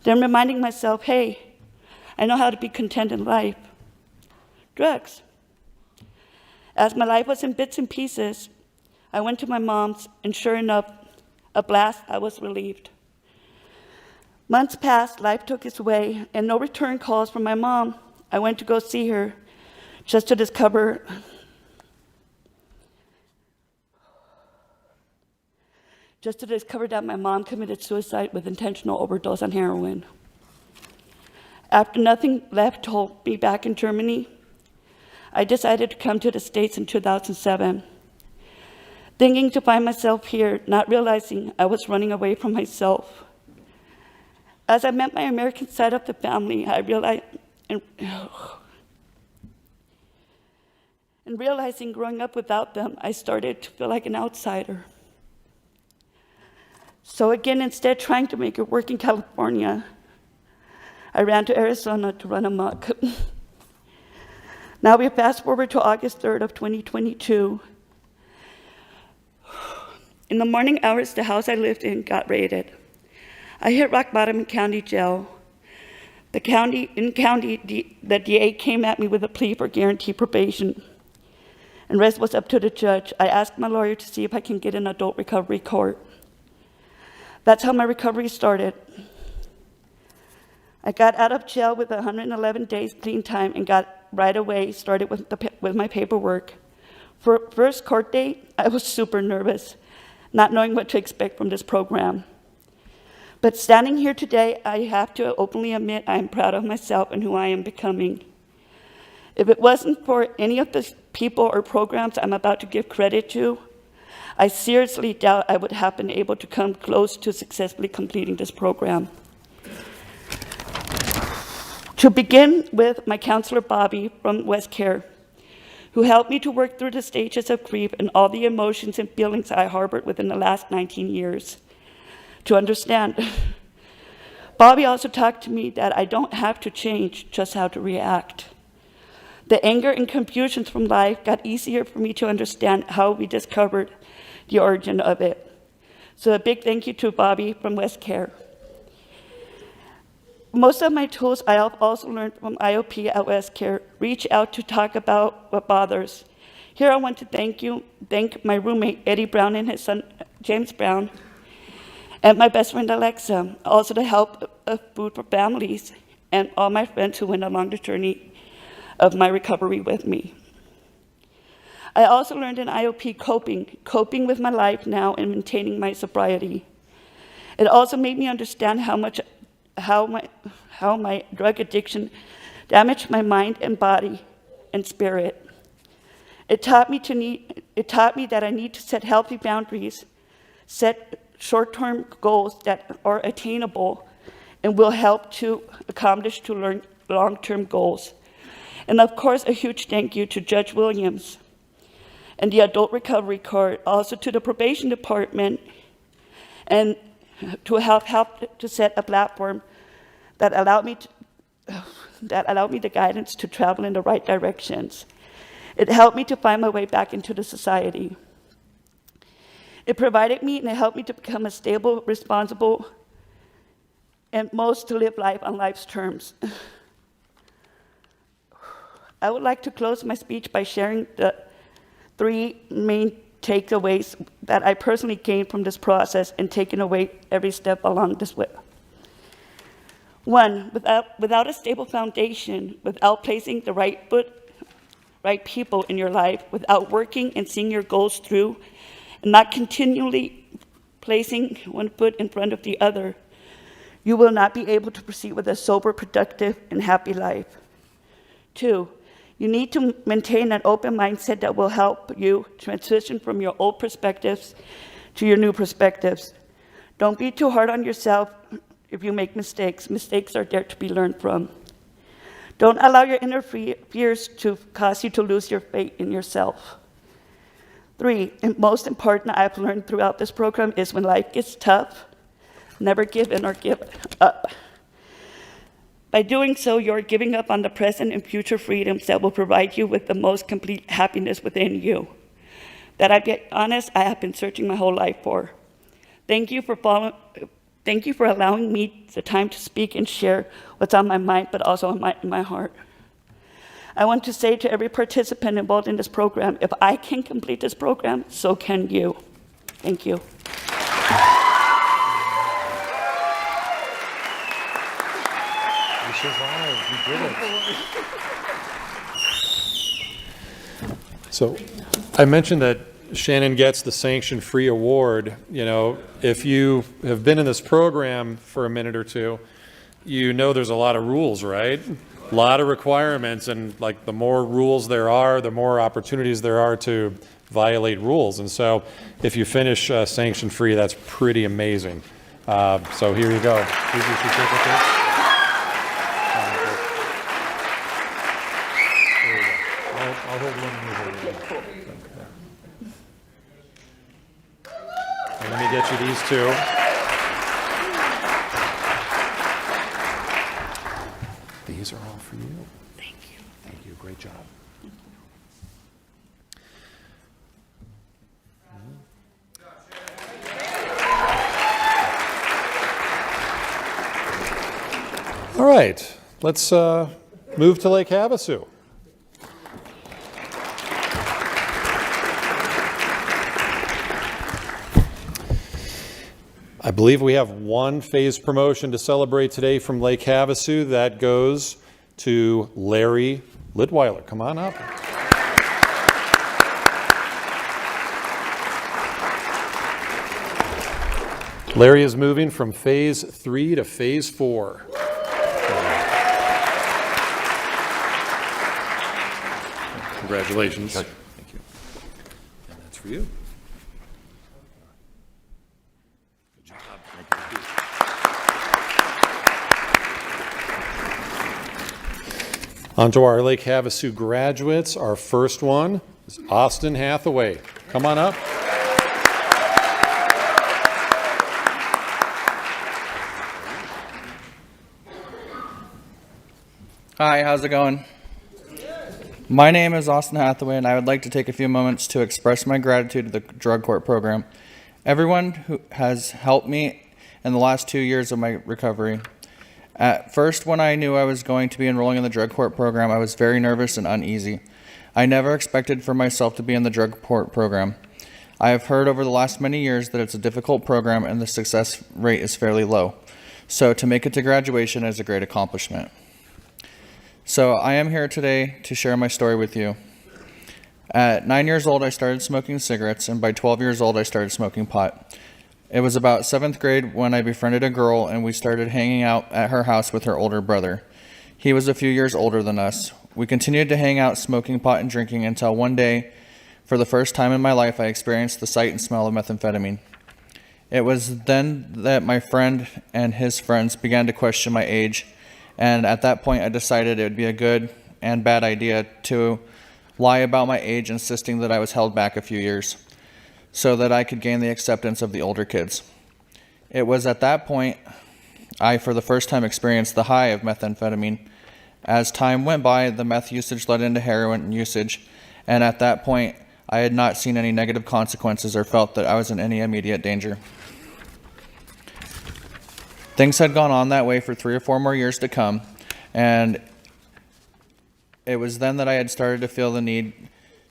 Then reminding myself, hey, I know how to be content in life. Drugs. As my life was in bits and pieces, I went to my mom's, and sure enough, a blast, I was relieved. Months passed, life took its way, and no return calls from my mom. I went to go see her just to discover that my mom committed suicide with intentional overdose on heroin. After nothing left to hold me back in Germany, I decided to come to the States in 2007, thinking to find myself here, not realizing I was running away from myself. As I met my American side of the family, I realized, and realizing growing up without them, I started to feel like an outsider. So again, instead of trying to make it work in California, I ran to Arizona to run amok. Now we fast forward to August 3rd of 2022. In the morning hours, the house I lived in got raided. I hit rock bottom in county jail. The DA came at me with a plea for guaranteed probation, and rest was up to the judge. I asked my lawyer to see if I can get an adult recovery court. That's how my recovery started. I got out of jail with 111 days clean time and got right away started with my paperwork. For first court date, I was super nervous, not knowing what to expect from this program. But standing here today, I have to openly admit I am proud of myself and who I am becoming. If it wasn't for any of the people or programs I'm about to give credit to, I seriously doubt I would have been able to come close to successfully completing this program. To begin with, my counselor, Bobby, from West Care, who helped me to work through the stages of grief and all the emotions and feelings I harbored within the last 19 years. To understand, Bobby also talked to me that I don't have to change, just how to react. The anger and confusions from life got easier for me to understand how we discovered the origin of it. So a big thank you to Bobby from West Care. Most of my tools I have also learned from IOP at West Care. Reach out to talk about what bothers. Here I want to thank my roommate Eddie Brown and his son James Brown, and my best friend Alexa, also to help Food for Families and all my friends who went along the journey of my recovery with me. I also learned in IOP coping with my life now and maintaining my sobriety. It also made me understand how my drug addiction damaged my mind and body and spirit. It taught me that I need to set healthy boundaries, set short-term goals that are attainable and will help to accomplish long-term goals. And of course, a huge thank you to Judge Williams and the Adult Recovery Court, also to the Probation Department, and to help to set a platform that allowed me the guidance to travel in the right directions. It helped me to find my way back into the society. It provided me and it helped me to become a stable, responsible, and most to live life on life's terms. I would like to close my speech by sharing the 3 main takeaways that I personally gained from this process and taken away every step along this way. 1, without a stable foundation, without placing the right people in your life, without working and seeing your goals through, and not continually placing one foot in front of the other, you will not be able to proceed with a sober, productive, and happy life. 2, you need to maintain an open mindset that will help you transition from your old perspectives to your new perspectives. Don't be too hard on yourself if you make mistakes. Mistakes are there to be learned from. Don't allow your inner fears to cause you to lose your faith in yourself. 3, and most important I've learned throughout this program is when life gets tough, never give in or give up. By doing so, you're giving up on the present and future freedoms that will provide you with the most complete happiness within you. That, I'll be honest, I have been searching my whole life for. Thank you for allowing me the time to speak and share what's on my mind, but also in my heart. I want to say to every participant involved in this program, if I can complete this program, so can you. Thank you. You survived. You did it. So I mentioned that Shannon gets the sanction-free award. You know, if you have been in this program for a minute or two, you know there's a lot of rules, right? A lot of requirements, and like the more rules there are, the more opportunities there are to violate rules. And so if you finish sanction-free, that's pretty amazing. So here you go. Here's your certificate. There you go. I'll hold one and you hold one. And let me get you these 2. These are all for you. Thank you. Thank you. Great job. All right. Let's move to Lake Havasu. I believe we have one phase promotion to celebrate today from Lake Havasu. That goes to Larry Lidweiler. Come on up. Larry is moving from phase 3 to phase 4. Congratulations. Thank you. And that's for you. On to our Lake Havasu graduates. Our first one is Austin Hathaway. Come on up. Hi, how's it going? My name is Austin Hathaway, and I would like to take a few moments to express my gratitude to the drug court program. Everyone who has helped me in the last 2 years of my recovery. At first, when I knew I was going to be enrolling in the drug court program, I was very nervous and uneasy. I never expected for myself to be in the drug court program. I have heard over the last many years that it's a difficult program and the success rate is fairly low. So to make it to graduation is a great accomplishment. So I am here today to share my story with you. At 9 years old, I started smoking cigarettes, and by 12 years old, I started smoking pot. It was about 7th grade when I befriended a girl, and we started hanging out at her house with her older brother. He was a few years older than us. We continued to hang out, smoking pot and drinking, until one day, for the first time in my life, I experienced the sight and smell of methamphetamine. It was then that my friend and his friends began to question my age, and at that point I decided it would be a good and bad idea to lie about my age, insisting that I was held back a few years so that I could gain the acceptance of the older kids. It was at that point I for the first time experienced the high of methamphetamine. As time went by, the meth usage led into heroin usage, and at that point I had not seen any negative consequences or felt that I was in any immediate danger. Things had gone on that way for 3 or 4 more years to come, and it was then that I had started to feel the need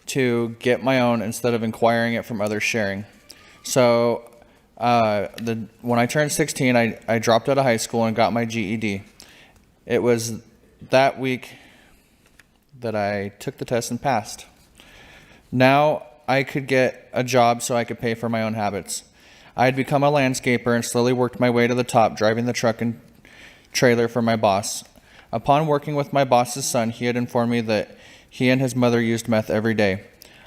to get my own instead of acquiring it from others sharing. So when I turned 16, I dropped out of high school and got my GED. It was that week that I took the test and passed. Now I could get a job so I could pay for my own habits. I had become a landscaper and slowly worked my way to the top, driving the truck and trailer for my boss. Upon working with my boss's son, he had informed me that he and his mother used meth every day.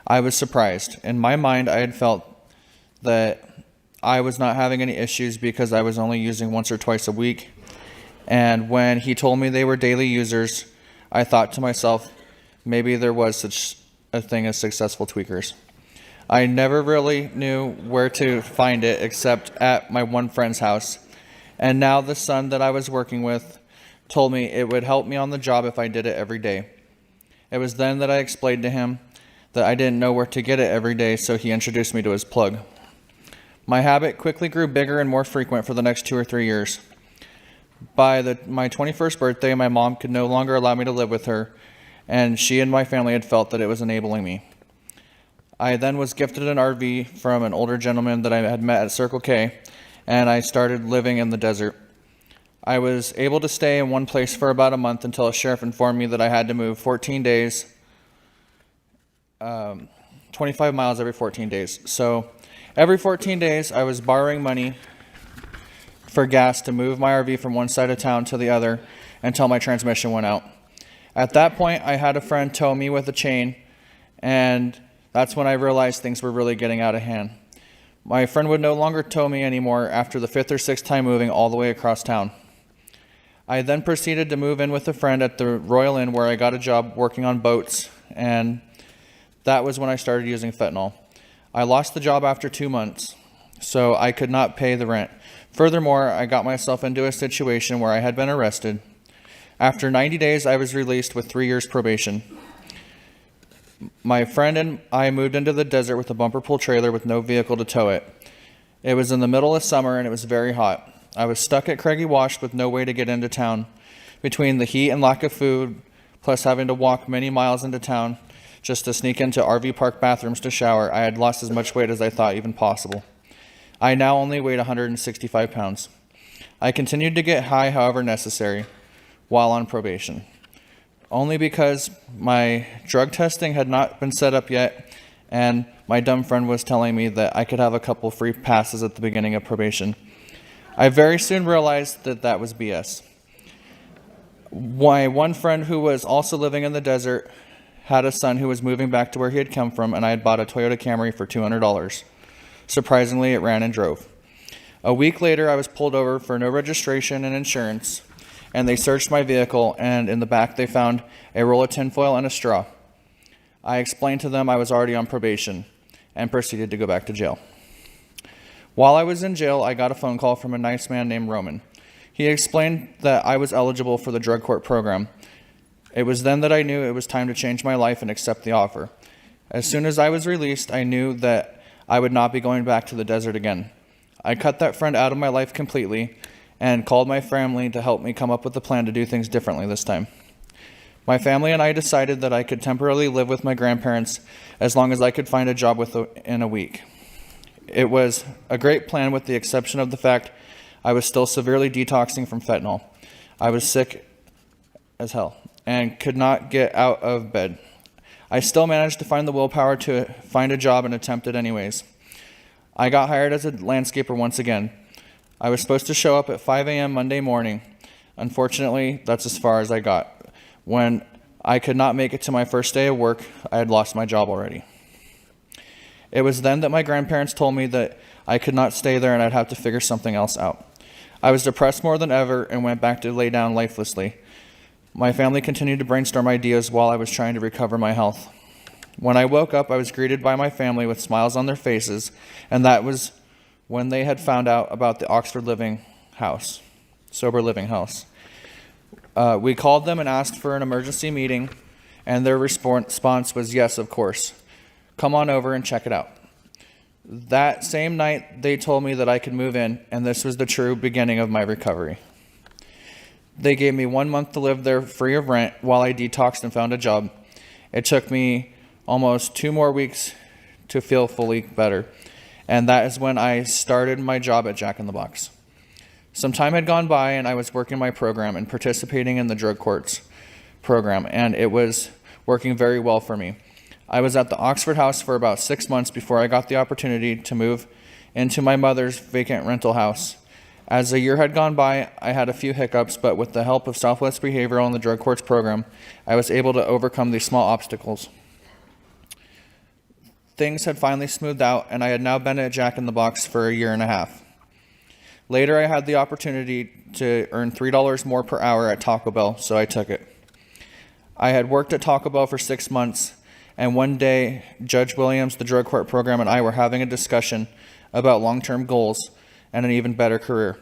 I was surprised. In my mind, I had felt that I was not having any issues because I was only using once or twice a week. And when he told me they were daily users, I thought to myself, maybe there was such a thing as successful tweakers. I never really knew where to find it except at my one friend's house. And now the son that I was working with told me it would help me on the job if I did it every day. It was then that I explained to him that I didn't know where to get it every day, so he introduced me to his plug. My habit quickly grew bigger and more frequent for the next 2 or 3 years. By my 21st birthday, my mom could no longer allow me to live with her, and she and my family had felt that it was enabling me. I then was gifted an RV from an older gentleman that I had met at Circle K, and I started living in the desert. I was able to stay in one place for about a month until a sheriff informed me that I had to move 14 days, 25 miles every 14 days. So every 14 days, I was borrowing money for gas to move my RV from one side of town to the other until my transmission went out. At that point, I had a friend tow me with a chain, and that's when I realized things were really getting out of hand. My friend would no longer tow me anymore after the 5th or 6th time moving all the way across town. I then proceeded to move in with a friend at the Royal Inn where I got a job working on boats, and that was when I started using fentanyl. I lost the job after 2 months, so I could not pay the rent. Furthermore, I got myself into a situation where I had been arrested. After 90 days, I was released with 3 years probation. My friend and I moved into the desert with a bumper pull trailer with no vehicle to tow it. It was in the middle of summer and it was very hot. I was stuck at Craigie Wash with no way to get into town. Between the heat and lack of food, plus having to walk many miles into town just to sneak into RV park bathrooms to shower, I had lost as much weight as I thought even possible. I now only weighed 165 pounds. I continued to get high however necessary while on probation, only because my drug testing had not been set up yet, and my dumb friend was telling me that I could have a couple free passes at the beginning of probation. I very soon realized that that was BS. My one friend who was also living in the desert had a son who was moving back to where he had come from, and I had bought a Toyota Camry for $200. Surprisingly, it ran and drove. A week later, I was pulled over for no registration and insurance, and they searched my vehicle, and in the back they found a roll of tinfoil and a straw. I explained to them I was already on probation and proceeded to go back to jail. While I was in jail, I got a phone call from a nice man named Roman. He explained that I was eligible for the drug court program. It was then that I knew it was time to change my life and accept the offer. As soon as I was released, I knew that I would not be going back to the desert again. I cut that friend out of my life completely and called my family to help me come up with a plan to do things differently this time. My family and I decided that I could temporarily live with my grandparents as long as I could find a job in a week. It was a great plan with the exception of the fact I was still severely detoxing from fentanyl. I was sick as hell and could not get out of bed. I still managed to find the willpower to find a job and attempt it anyways. I got hired as a landscaper once again. I was supposed to show up at 5 a.m. Monday morning. Unfortunately, that's as far as I got. When I could not make it to my first day of work, I had lost my job already. It was then that my grandparents told me that I could not stay there and I'd have to figure something else out. I was depressed more than ever and went back to lay down lifelessly. My family continued to brainstorm ideas while I was trying to recover my health. When I woke up, I was greeted by my family with smiles on their faces, and that was when they had found out about the Oxford Sober Living House. We called them and asked for an emergency meeting, and their response was, yes, of course. Come on over and check it out. That same night, they told me that I could move in, and this was the true beginning of my recovery. They gave me 1 month to live there free of rent while I detoxed and found a job. It took me almost 2 more weeks to feel fully better, and that is when I started my job at Jack in the Box. Some time had gone by, and I was working my program and participating in the drug courts program, and it was working very well for me. I was at the Oxford house for about 6 months before I got the opportunity to move into my mother's vacant rental house. As a year had gone by, I had a few hiccups, but with the help of Southwest Behavioral and the drug courts program, I was able to overcome these small obstacles. Things had finally smoothed out, and I had now been at Jack in the Box for a year and a half. Later, I had the opportunity to earn $3 more per hour at Taco Bell, so I took it. I had worked at Taco Bell for 6 months, and one day, Judge Williams, the drug court program, and I were having a discussion about long-term goals and an even better career.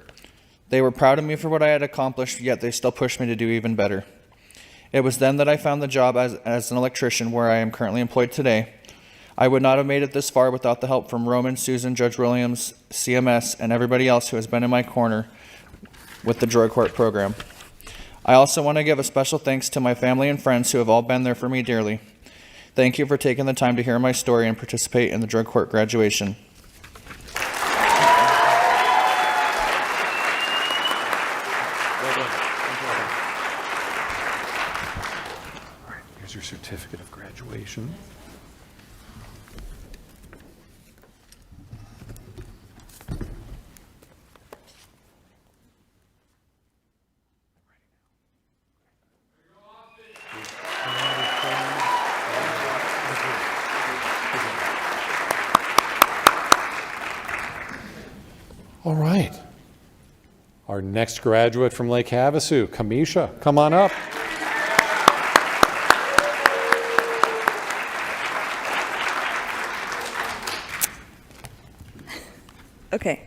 They were proud of me for what I had accomplished, yet they still pushed me to do even better. It was then that I found the job as an electrician where I am currently employed today. I would not have made it this far without the help from Roman, Susan, Judge Williams, CMS, and everybody else who has been in my corner with the drug court program. I also want to give a special thanks to my family and friends who have all been there for me dearly. Thank you for taking the time to hear my story and participate in the drug court graduation. Here's your certificate of graduation. All right. Our next graduate from Lake Havasu, Kamisha, come on up. Okay.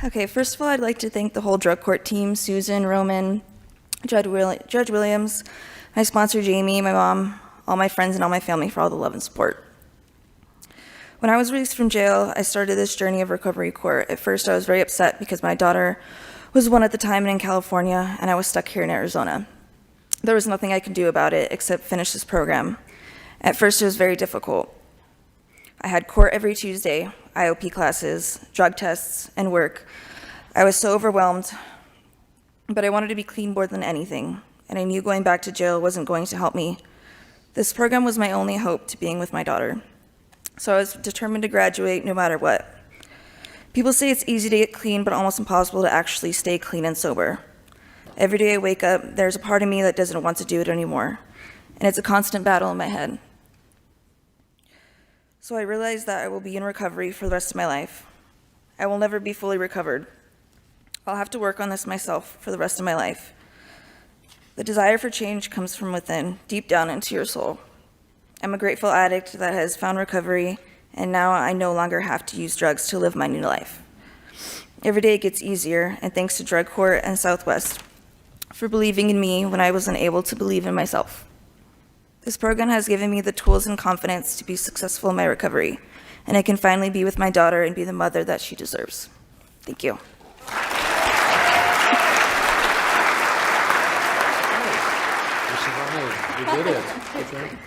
Okay, first of all, I'd like to thank the whole drug court team, Susan, Roman, Judge Williams, my sponsor, Jamie, my mom, all my friends, and all my family for all the love and support. When I was released from jail, I started this journey of recovery court. At first, I was very upset because my daughter was 1 at the time and in California, and I was stuck here in Arizona. There was nothing I could do about it except finish this program. At first, it was very difficult. I had court every Tuesday, IOP classes, drug tests, and work. I was so overwhelmed, but I wanted to be clean more than anything, and I knew going back to jail wasn't going to help me. This program was my only hope to being with my daughter. So I was determined to graduate no matter what. People say it's easy to get clean, but almost impossible to actually stay clean and sober. Every day I wake up, there's a part of me that doesn't want to do it anymore, and it's a constant battle in my head. So I realized that I will be in recovery for the rest of my life. I will never be fully recovered. I'll have to work on this myself for the rest of my life. The desire for change comes from within, deep down into your soul. I'm a grateful addict that has found recovery, and now I no longer have to use drugs to live my new life. Every day it gets easier, and thanks to Drug Court and Southwest for believing in me when I wasn't able to believe in myself. This program has given me the tools and confidence to be successful in my recovery, and I can finally be with my daughter and be the mother that she deserves. Thank you. You did it. Good job.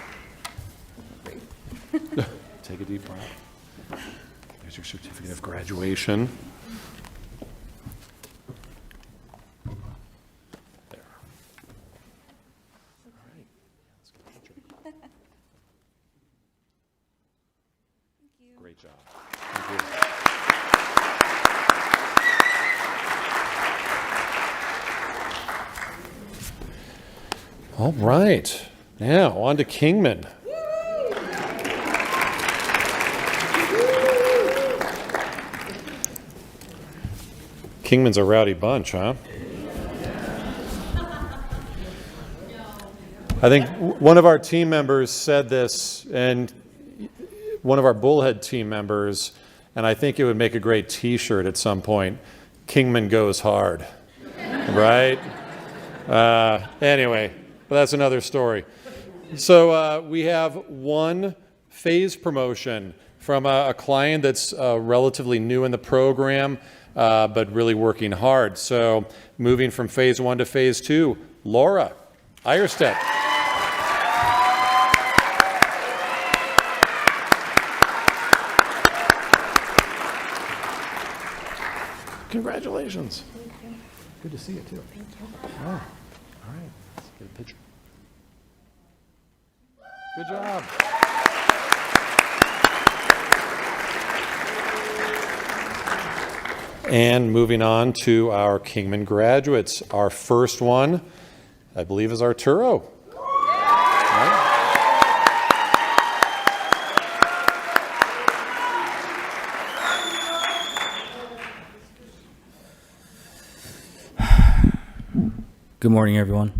Take a deep breath. There's your certificate of graduation. There. All right. Let's get a picture. Thank you. Great job. Thank you. All right. Now, on to Kingman. Kingman's a rowdy bunch, huh? I think one of our team members said this, and one of our Bullhead team members, and I think it would make a great t-shirt at some point. Kingman goes hard, right? Anyway, but that's another story. So we have one phase promotion from a client that's relatively new in the program, but really working hard. So moving from phase 1 to phase 2, Laura Eierstedt. Congratulations. Thank you. Good to see you too. Thank you. Oh, all right, let's get a picture. Good job. And moving on to our Kingman graduates. Our first one, I believe, is Arturo. Right? Good morning, everyone.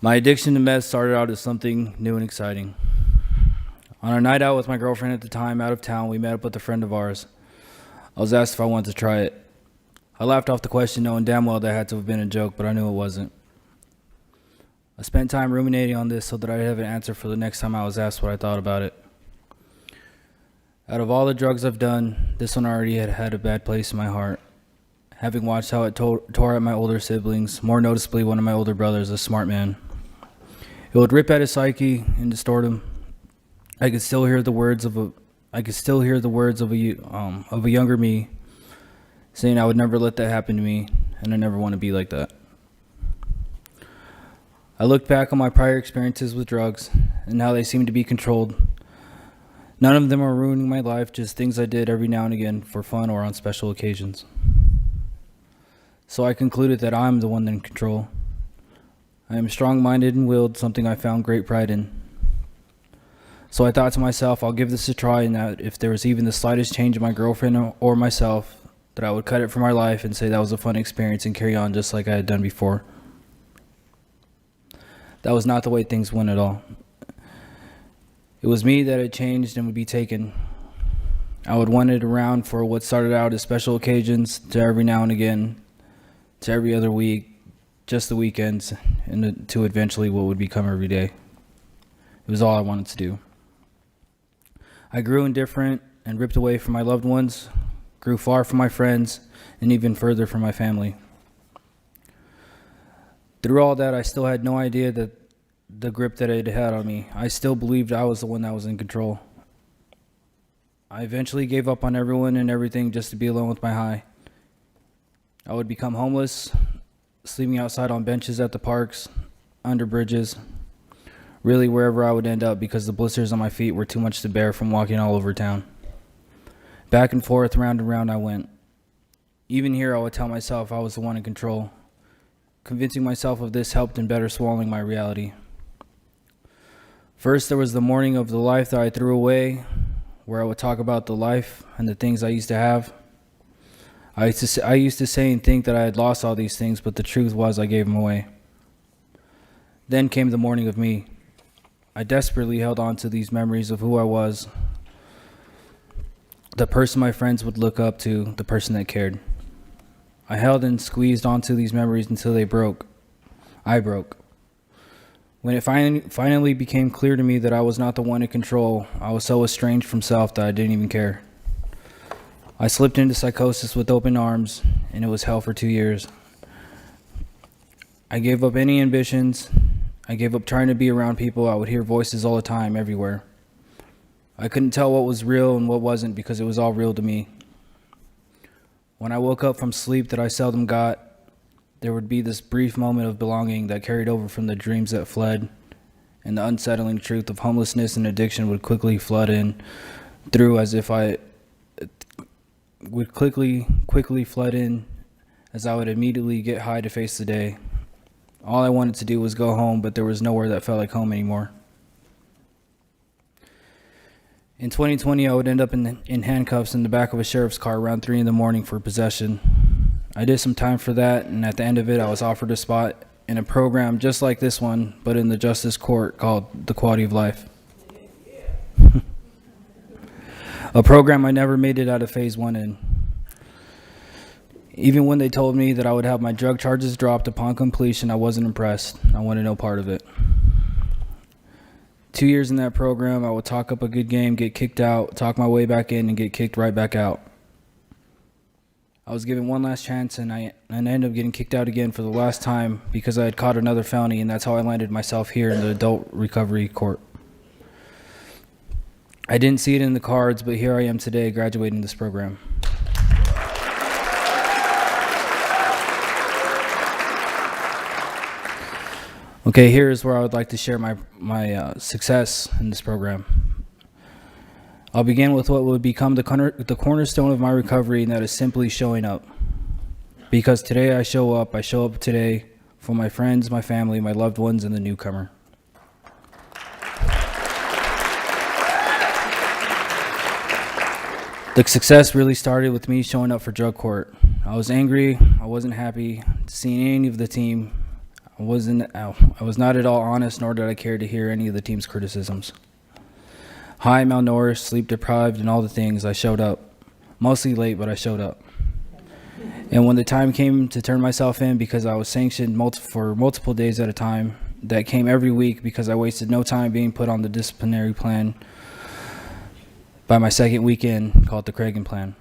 My addiction to meth started out as something new and exciting. On a night out with my girlfriend at the time out of town, we met up with a friend of ours. I was asked if I wanted to try it. I laughed off the question, knowing damn well that had to have been a joke, but I knew it wasn't. I spent time ruminating on this so that I'd have an answer for the next time I was asked what I thought about it. Out of all the drugs I've done, this one already had a bad place in my heart. Having watched how it tore at my older siblings, more noticeably one of my older brothers, a smart man. It would rip at his psyche and distort him. I could still hear the words of a younger me saying I would never let that happen to me, and I never want to be like that. I looked back on my prior experiences with drugs and how they seemed to be controlled. None of them are ruining my life, just things I did every now and again for fun or on special occasions. So I concluded that I'm the one in control. I am strong-minded and willed, something I found great pride in. So I thought to myself, I'll give this a try, and that if there was even the slightest change in my girlfriend or myself, that I would cut it from my life and say that was a fun experience and carry on just like I had done before. That was not the way things went at all. It was me that had changed and would be taken. I would want it around for what started out as special occasions to every now and again, to every other week, just the weekends, and to eventually what would become every day. It was all I wanted to do. I grew indifferent and ripped away from my loved ones, grew far from my friends, and even further from my family. Through all that, I still had no idea that the grip that it had on me. I still believed I was the one that was in control. I eventually gave up on everyone and everything just to be alone with my high. I would become homeless, sleeping outside on benches at the parks, under bridges, really wherever I would end up because the blisters on my feet were too much to bear from walking all over town. Back and forth, round and round I went. Even here I would tell myself I was the one in control. Convincing myself of this helped in better swallowing my reality. First, there was the morning of the life that I threw away, where I would talk about the life and the things I used to have. I used to say and think that I had lost all these things, but the truth was I gave them away. Then came the morning of me. I desperately held on to these memories of who I was, the person my friends would look up to, the person that cared. I held and squeezed onto these memories until they broke. I broke. When it finally became clear to me that I was not the one in control, I was so estranged from self that I didn't even care. I slipped into psychosis with open arms, and it was hell for 2 years. I gave up any ambitions. I gave up trying to be around people. I would hear voices all the time, everywhere. I couldn't tell what was real and what wasn't because it was all real to me. When I woke up from sleep that I seldom got, there would be this brief moment of belonging that carried over from the dreams that fled, and the unsettling truth of homelessness and addiction would quickly flood in through as if I would quickly flood in as I would immediately get high to face the day. All I wanted to do was go home, but there was nowhere that felt like home anymore. In 2020, I would end up in handcuffs in the back of a sheriff's car around 3 in the morning for possession. I did some time for that, and at the end of it, I was offered a spot in a program just like this one, but in the justice court called the Quality of Life. A program I never made it out of phase 1 in. Even when they told me that I would have my drug charges dropped upon completion, I wasn't impressed. I wanted no part of it. 2 years in that program, I would talk up a good game, get kicked out, talk my way back in, and get kicked right back out. I was given one last chance, and I ended up getting kicked out again for the last time because I had caught another felony, and that's how I landed myself here in the adult recovery court. I didn't see it in the cards, but here I am today graduating this program. Okay, here is where I would like to share my success in this program. I'll begin with what would become the cornerstone of my recovery, and that is simply showing up. Because today I show up today for my friends, my family, my loved ones, and the newcomer. The success really started with me showing up for drug court. I was angry, I wasn't happy seeing any of the team. I was not at all honest, nor did I care to hear any of the team's criticisms. High, malnourished, sleep deprived, and all the things, I showed up. Mostly late, but I showed up. And when the time came to turn myself in because I was sanctioned for multiple days at a time, that came every week because I wasted no time being put on the disciplinary plan by my second weekend, called the Cragen Plan.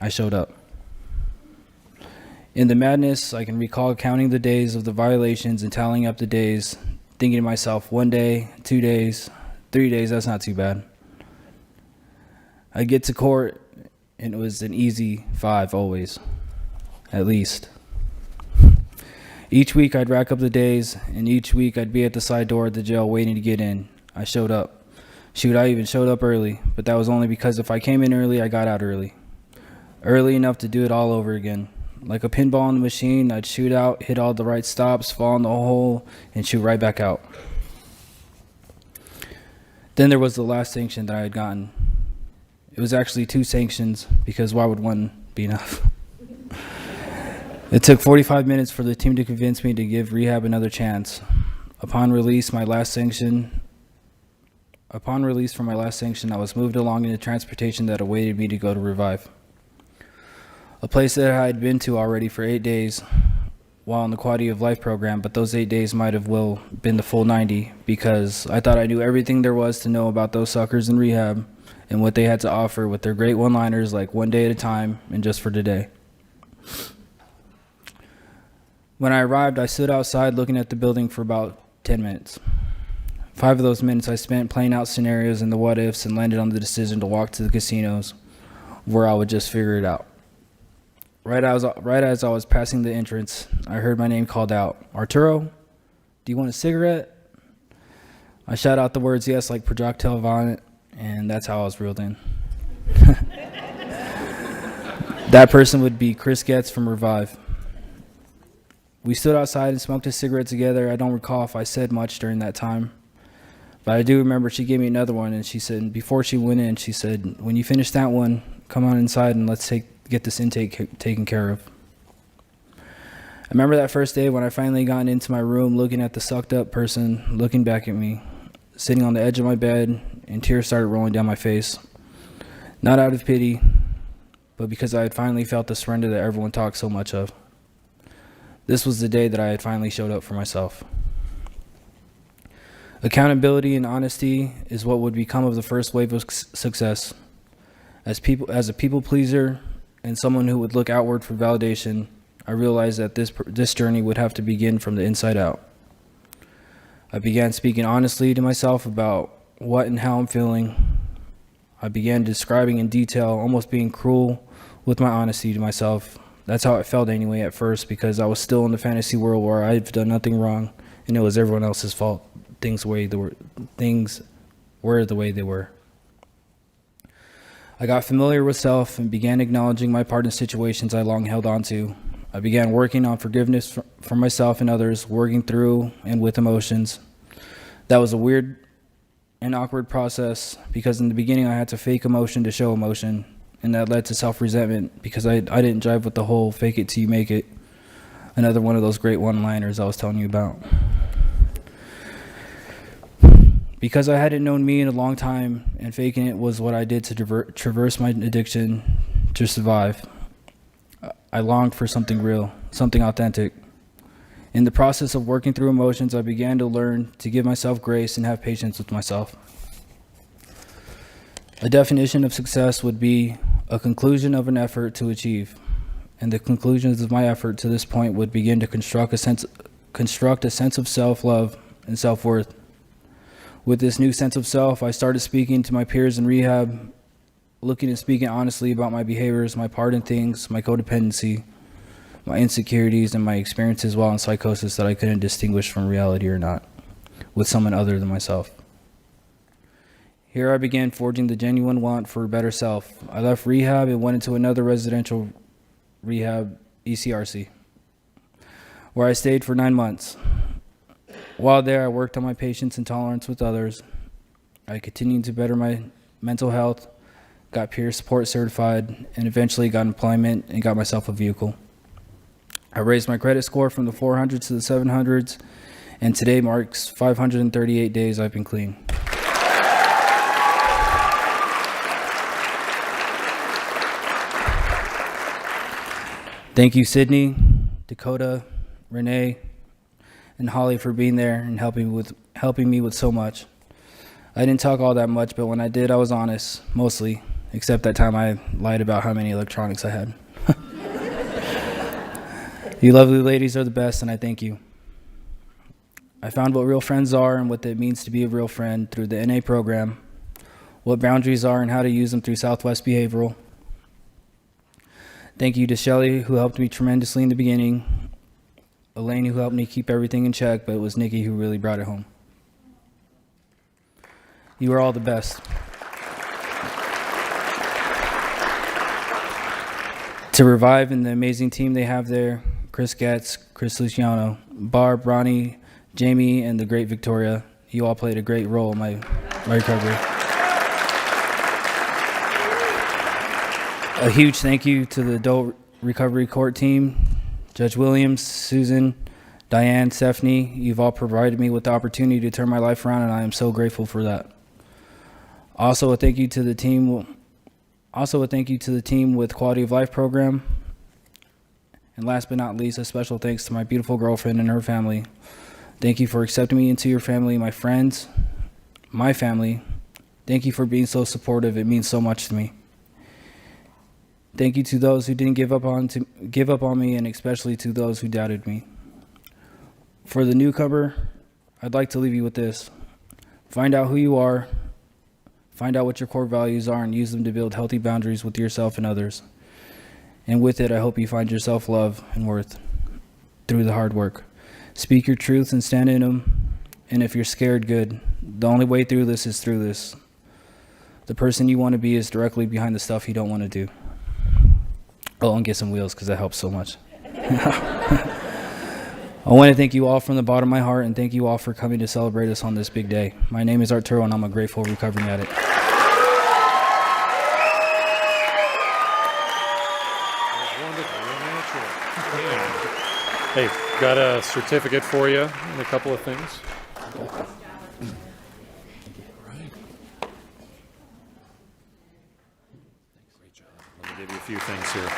I showed up. In the madness, I can recall counting the days of the violations and tallying up the days, thinking to myself, 1 day, 2 days, 3 days, that's not too bad. I'd get to court, and it was an easy 5 always, at least. Each week I'd rack up the days, and each week I'd be at the side door of the jail waiting to get in. I showed up. Shoot, I even showed up early, but that was only because if I came in early, I got out early. Early enough to do it all over again. Like a pinball in the machine, I'd shoot out, hit all the right stops, fall in the hole, and shoot right back out. Then there was the last sanction that I had gotten. It was actually 2 sanctions, because why would one be enough? It took 45 minutes for the team to convince me to give rehab another chance. Upon release from my last sanction, I was moved along in the transportation that awaited me to go to Revive. A place that I had been to already for 8 days while in the Quality of Life program, but those 8 days might have well been the full 90 because I thought I knew everything there was to know about those suckers in rehab and what they had to offer with their great one-liners like 1 day at a time and just for today. When I arrived, I stood outside looking at the building for about 10 minutes. 5 of those minutes I spent playing out scenarios and the what-ifs and landed on the decision to walk to the casinos where I would just figure it out. Right as I was passing the entrance, I heard my name called out. Arturo, do you want a cigarette? I shot out the words yes like projectile vomit, and that's how I was reeled in. That person would be Chris Getz from Revive. We stood outside and smoked a cigarette together. I don't recall if I said much during that time, but I do remember she gave me another one, and she said, before she went in, she said, when you finish that one, come on inside and let's get this intake taken care of. I remember that first day when I finally got into my room looking at the sucked up person looking back at me, sitting on the edge of my bed, and tears started rolling down my face. Not out of pity, but because I had finally felt the surrender that everyone talks so much of. This was the day that I had finally showed up for myself. Accountability and honesty is what would become of the first wave of success. As a people pleaser and someone who would look outward for validation, I realized that this journey would have to begin from the inside out. I began speaking honestly to myself about what and how I'm feeling. I began describing in detail, almost being cruel with my honesty to myself. That's how it felt anyway at first, because I was still in the fantasy world where I've done nothing wrong and it was everyone else's fault. Things were the way they were. I got familiar with self and began acknowledging my part in situations I long held on to. I began working on forgiveness for myself and others, working through and with emotions. That was a weird and awkward process because in the beginning I had to fake emotion to show emotion, and that led to self-resentment because I didn't jive with the whole fake it till you make it. Another one of those great one-liners I was telling you about. Because I hadn't known me in a long time, and faking it was what I did to traverse my addiction to survive. I longed for something real, something authentic. In the process of working through emotions, I began to learn to give myself grace and have patience with myself. A definition of success would be a conclusion of an effort to achieve, and the conclusions of my effort to this point would begin to construct a sense of self-love and self-worth. With this new sense of self, I started speaking to my peers in rehab, looking and speaking honestly about my behaviors, my part in things, my codependency, my insecurities, and my experiences while in psychosis that I couldn't distinguish from reality or not, with someone other than myself. Here I began forging the genuine want for a better self. I left rehab and went into another residential rehab, ECRC, where I stayed for 9 months. While there, I worked on my patience and tolerance with others. I continued to better my mental health, got peer support certified, and eventually got employment and got myself a vehicle. I raised my credit score from the 400s to the 700s, and today marks 538 days I've been clean. Thank you, Sydney, Dakota, Renee, and Holly for being there and helping me with so much. I didn't talk all that much, but when I did, I was honest, mostly, except that time I lied about how many electronics I had. You lovely ladies are the best, and I thank you. I found what real friends are and what it means to be a real friend through the NA program, what boundaries are and how to use them through Southwest Behavioral. Thank you to Shelly, who helped me tremendously in the beginning, Elaine, who helped me keep everything in check, but it was Nikki who really brought it home. You are all the best. To Revive and the amazing team they have there, Chris Getz, Chris Luciano, Barb, Ronnie, Jamie, and the great Victoria. You all played a great role in my recovery. A huge thank you to the Adult Recovery Court team, Judge Williams, Susan, Diane, Stephanie. You've all provided me with the opportunity to turn my life around, and I am so grateful for that. Also a thank you to the team with Quality of Life program. And last but not least, a special thanks to my beautiful girlfriend and her family. Thank you for accepting me into your family, my friends, my family. Thank you for being so supportive. It means so much to me. Thank you to those who didn't give up on me, and especially to those who doubted me. For the newcomer, I'd like to leave you with this. Find out who you are, find out what your core values are, and use them to build healthy boundaries with yourself and others. And with it, I hope you find your self-love and worth through the hard work. Speak your truths and stand in them. And if you're scared, good. The only way through this is through this. The person you want to be is directly behind the stuff you don't want to do. Oh, and get some wheels, because that helps so much. I want to thank you all from the bottom of my heart, and thank you all for coming to celebrate us on this big day. My name is Arturo, and I'm a grateful recovering addict. Hey, got a certificate for you and a couple of things. Great job. Let me give you a few things here.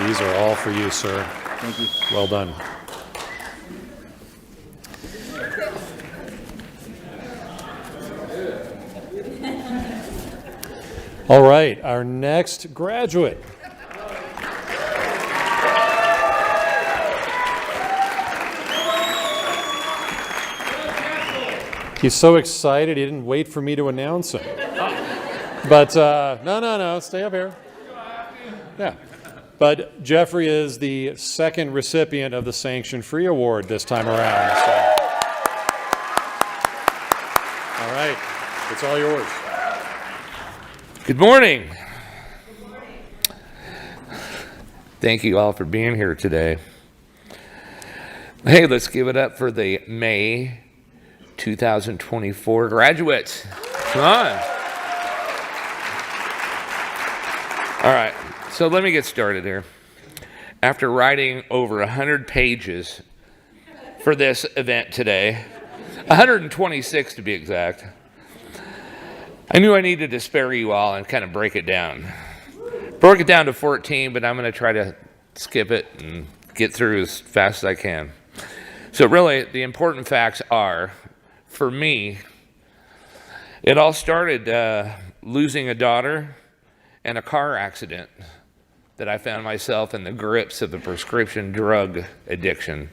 These are all for you, sir. Thank you. Well done. All right, our next graduate. He's so excited, he didn't wait for me to announce him. But no, stay up here. Yeah. But Jeffrey is the second recipient of the sanction-free award this time around. So. All right, it's all yours. Good morning. Thank you all for being here today. Hey, let's give it up for the May 2024 graduates. Come on. All right, so let me get started here. After writing over 100 pages for this event today, 126 to be exact, I knew I needed to spare you all and kind of break it down. Broke it down to 14, but I'm going to try to skip it and get through as fast as I can. So really, the important facts are, for me, it all started losing a daughter and a car accident that I found myself in the grips of the prescription drug addiction.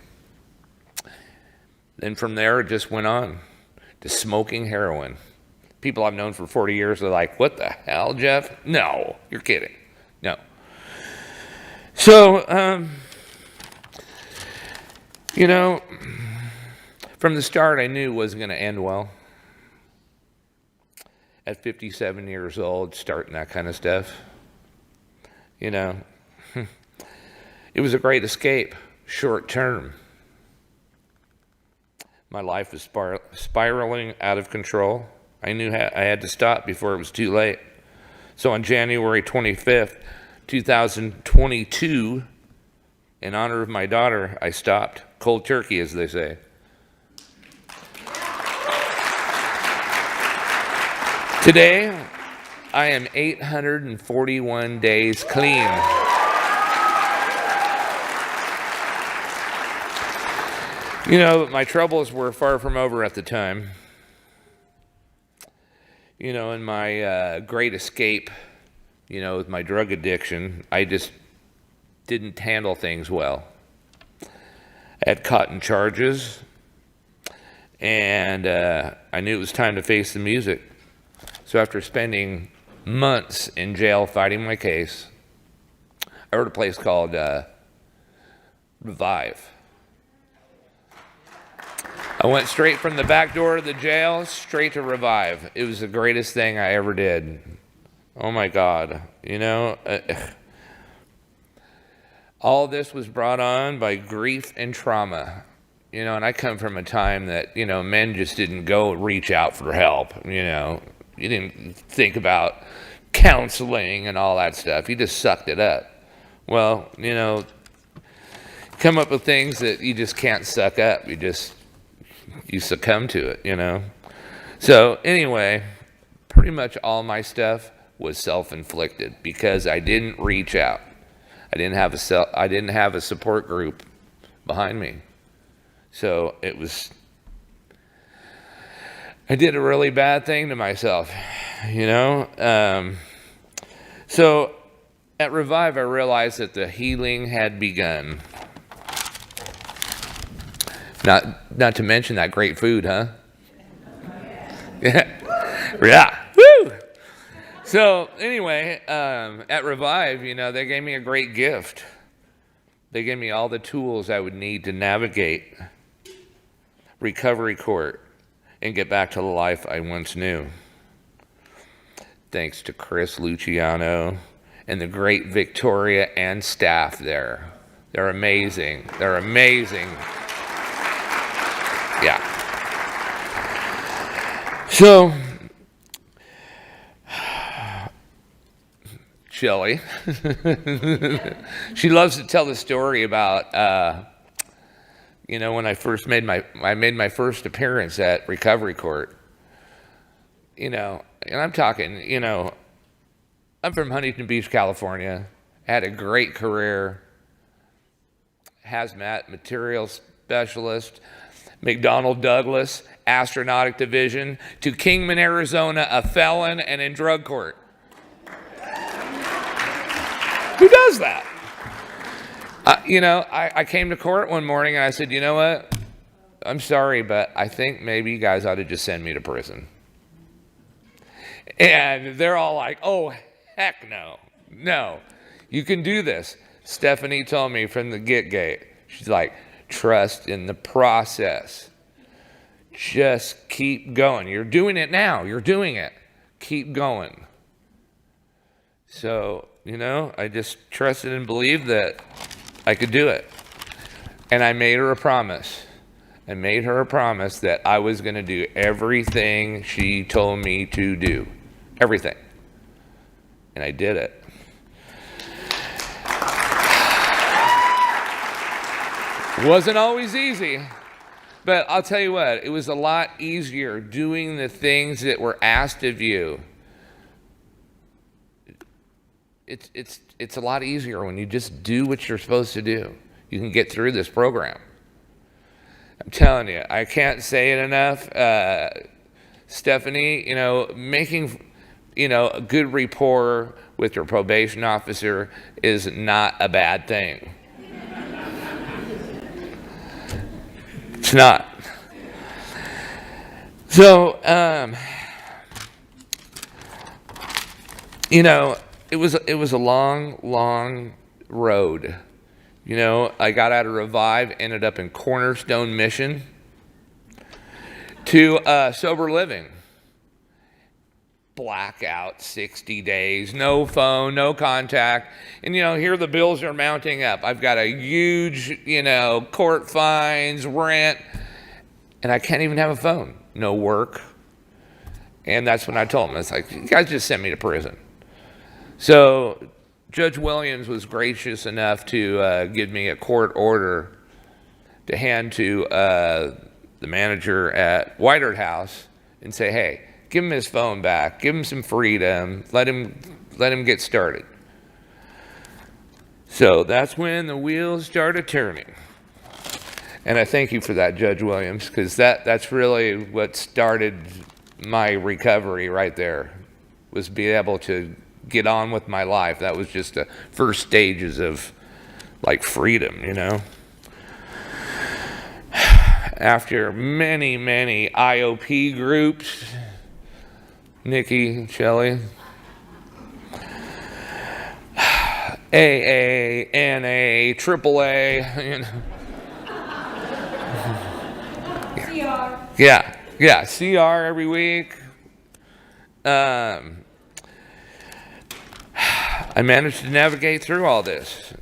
Then from there, it just went on to smoking heroin. People I've known for 40 years are like, what the hell, Jeff? No, you're kidding. No. So, you know, from the start, I knew it wasn't going to end well. At 57 years old, starting that kind of stuff. You know, it was a great escape, short term. My life was spiraling out of control. I knew I had to stop before it was too late. So on January 25th, 2022, in honor of my daughter, I stopped. Cold turkey, as they say. Today, I am 841 days clean. You know, my troubles were far from over at the time. You know, in my great escape, you know, with my drug addiction, I just didn't handle things well. I had caught in charges, and I knew it was time to face the music. So after spending months in jail fighting my case, I wrote a place called Revive. I went straight from the back door of the jail straight to Revive. It was the greatest thing I ever did. Oh my God, you know, all this was brought on by grief and trauma. You know, and I come from a time that, you know, men just didn't go reach out for help, you know. You didn't think about counseling and all that stuff. You just sucked it up. Well, you know, come up with things that you just can't suck up. You succumb to it, you know. So anyway, pretty much all my stuff was self-inflicted because I didn't reach out. I didn't have a support group behind me. So I did a really bad thing to myself, you know. So at Revive, I realized that the healing had begun. Not to mention that great food, huh? Yeah. Woo! So anyway, at Revive, you know, they gave me a great gift. They gave me all the tools I would need to navigate recovery court and get back to the life I once knew. Thanks to Chris Luciano and the great Victoria and staff there. They're amazing. They're amazing. Yeah. So, Shelley, she loves to tell the story about, you know, when I made my first appearance at recovery court. You know, and I'm talking, you know, I'm from Huntington Beach, California. Had a great career. Hazmat material specialist. McDonnell Douglas, astronautic division, to Kingman, Arizona, a felon and in drug court. Who does that? You know, I came to court one morning and I said, you know what? I'm sorry, but I think maybe you guys ought to just send me to prison. And they're all like, oh, heck no. No, you can do this. Stephanie told me from the get-go, she's like, trust in the process. Just keep going. You're doing it now. You're doing it. Keep going. So, I just trusted and believed that I could do it. And I made her a promise. I made her a promise that I was going to do everything she told me to do. Everything. And I did it. Wasn't always easy, but I'll tell you what, it was a lot easier doing the things that were asked of you. It's a lot easier when you just do what you're supposed to do. You can get through this program. I'm telling you, I can't say it enough. Stephanie, making, a good rapport with your probation officer is not a bad thing. It's not. So, it was a long road. I got out of Revive, ended up in Cornerstone Mission to sober living. Blackout, 60 days, no phone, no contact. And, here the bills are mounting up. I've got a huge, court fines, rent, and I can't even have a phone. No work. And that's when I told him, it's like, you guys just sent me to prison. So Judge Williams was gracious enough to give me a court order to hand to the manager at Whitehart House and say, hey, give him his phone back, give him some freedom, let him get started. So that's when the wheels started turning. And I thank you for that, Judge Williams, because that's really what started my recovery right there, was be able to get on with my life. That was just the first stages of freedom, After many IOP groups, Nikki, Shelley, AA, NA, AAA, Yeah, CR every week. I managed to navigate through all this,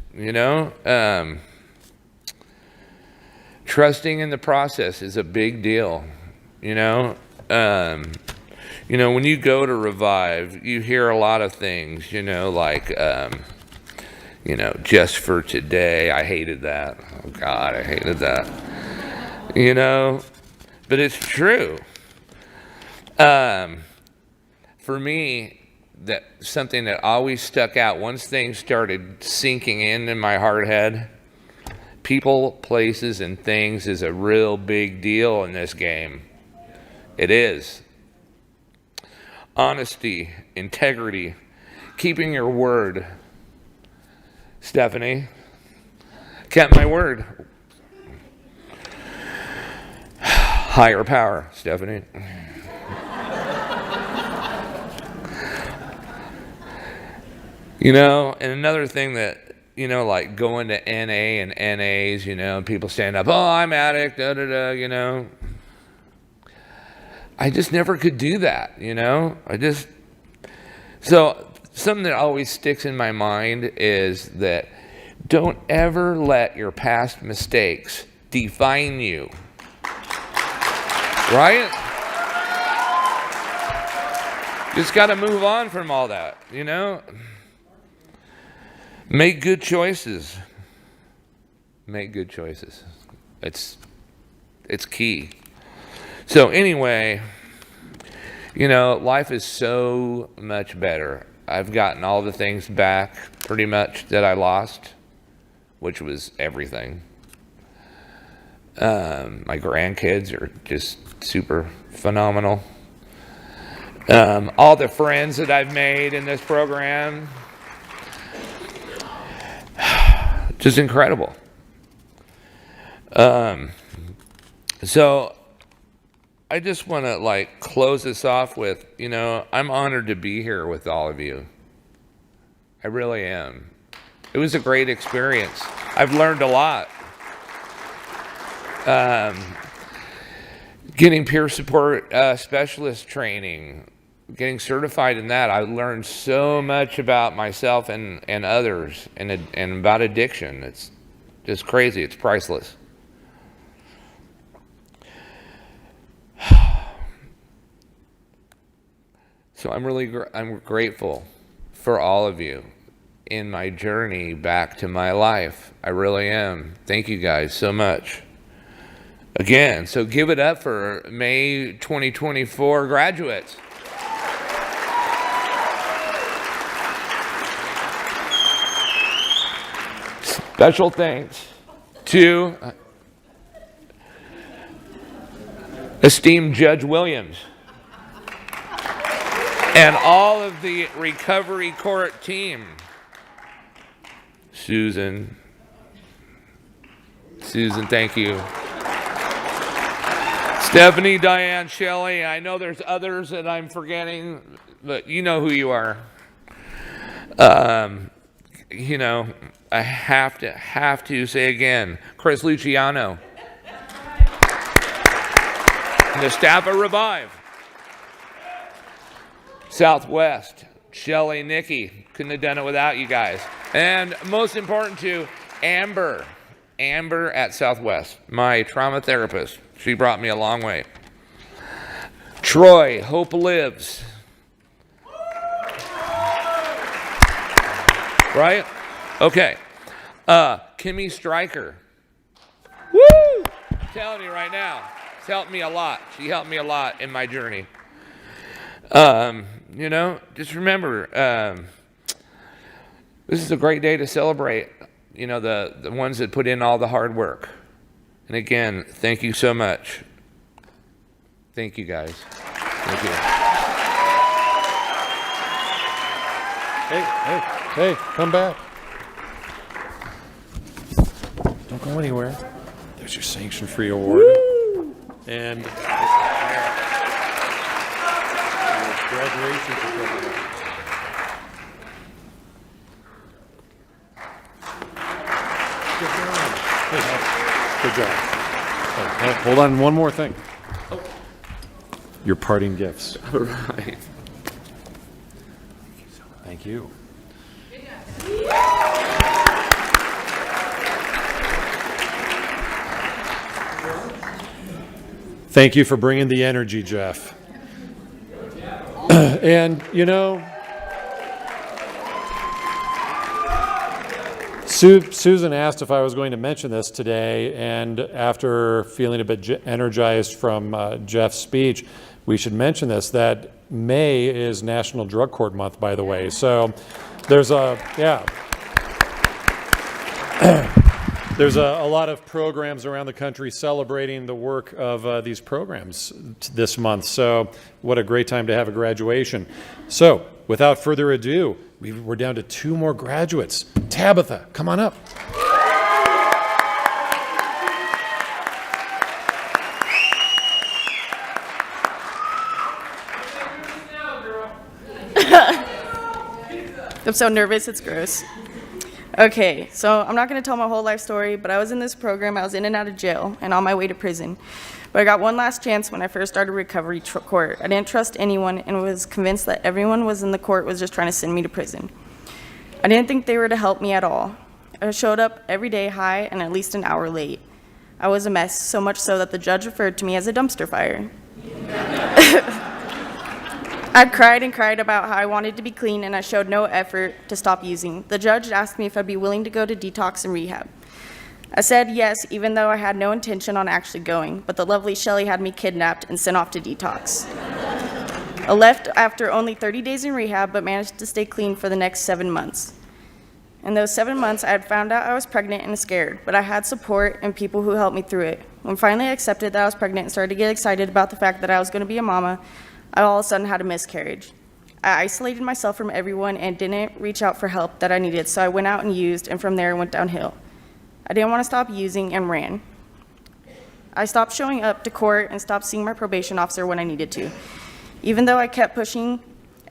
Trusting in the process is a big deal, when you go to Revive, you hear a lot of things, just for today. I hated that. Oh, God, I hated that. But it's true. For me, that something that always stuck out, once things started sinking in my hard head, people, places, and things is a real big deal in this game. It is. Honesty, integrity, keeping your word. Stephanie kept my word. Higher power, Stephanie. And another thing that, going to NA and NAs, people stand up, oh, I'm addict, da-da-da, I just never could do that, So something that always sticks in my mind is that don't ever let your past mistakes define you. Right? Just got to move on from all that, Make good choices. Make good choices. It's key. So anyway, life is so much better. I've gotten all the things back pretty much that I lost, which was everything. My grandkids are just super phenomenal. All the friends that I've made in this program, just incredible. So I just want to like close this off with, I'm honored to be here with all of you. I really am. It was a great experience. I've learned a lot. Getting peer support specialist training, getting certified in that, I learned so much about myself and others and about addiction. It's just crazy. It's priceless. So I'm grateful for all of you in my journey back to my life. I really am. Thank you guys so much. Again, so give it up for May 2024 graduates. Special thanks to esteemed Judge Williams and all of the recovery court team. Susan, thank you. Stephanie, Diane, Shelley, I know there's others that I'm forgetting, but you know who you are. I have to say again, Chris Luciano, and the staff of Revive. Southwest, Shelley, Nikki, couldn't have done it without you guys. And most important to Amber at Southwest, my trauma therapist. She brought me a long way. Troy, Hope Lives. Right? Okay. Kimmy Stryker. Woo! I'm telling you right now, it's helped me a lot. She helped me a lot in my journey. Just remember, this is a great day to celebrate, the ones that put in all the hard work. And again, thank you so much. Thank you, guys. Thank you. Hey, come back. Don't go anywhere. There's your sanction-free award. Woo! And graduation certificate. Good job. Hey, hold on, one more thing. Your parting gifts. All right. Thank you. Thank you for bringing the energy, Jeff. And, Susan asked if I was going to mention this today, and after feeling a bit energized from Jeff's speech, we should mention this, that May is National Drug Court Month, by the way. So there's a lot of programs around the country celebrating the work of these programs this month. So what a great time to have a graduation. So without further ado, we're down to 2 more graduates. Tabitha, come on up. I'm so nervous, it's gross. Okay, so I'm not going to tell my whole life story, but I was in this program, I was in and out of jail, and on my way to prison. But I got one last chance when I first started recovery court. I didn't trust anyone and was convinced that everyone was in the court was just trying to send me to prison. I didn't think they were to help me at all. I showed up every day high and at least an hour late. I was a mess, so much so that the judge referred to me as a dumpster fire. I'd cried and cried about how I wanted to be clean, and I showed no effort to stop using. The judge asked me if I'd be willing to go to detox and rehab. I said yes, even though I had no intention on actually going, but the lovely Shelley had me kidnapped and sent off to detox. I left after only 30 days in rehab, but managed to stay clean for the next 7 months. In those 7 months, I had found out I was pregnant and scared, but I had support and people who helped me through it. When finally I accepted that I was pregnant and started to get excited about the fact that I was going to be a mama, I all of a sudden had a miscarriage. I isolated myself from everyone and didn't reach out for help that I needed, so I went out and used, and from there it went downhill. I didn't want to stop using and ran. I stopped showing up to court and stopped seeing my probation officer when I needed to. Even though I kept pushing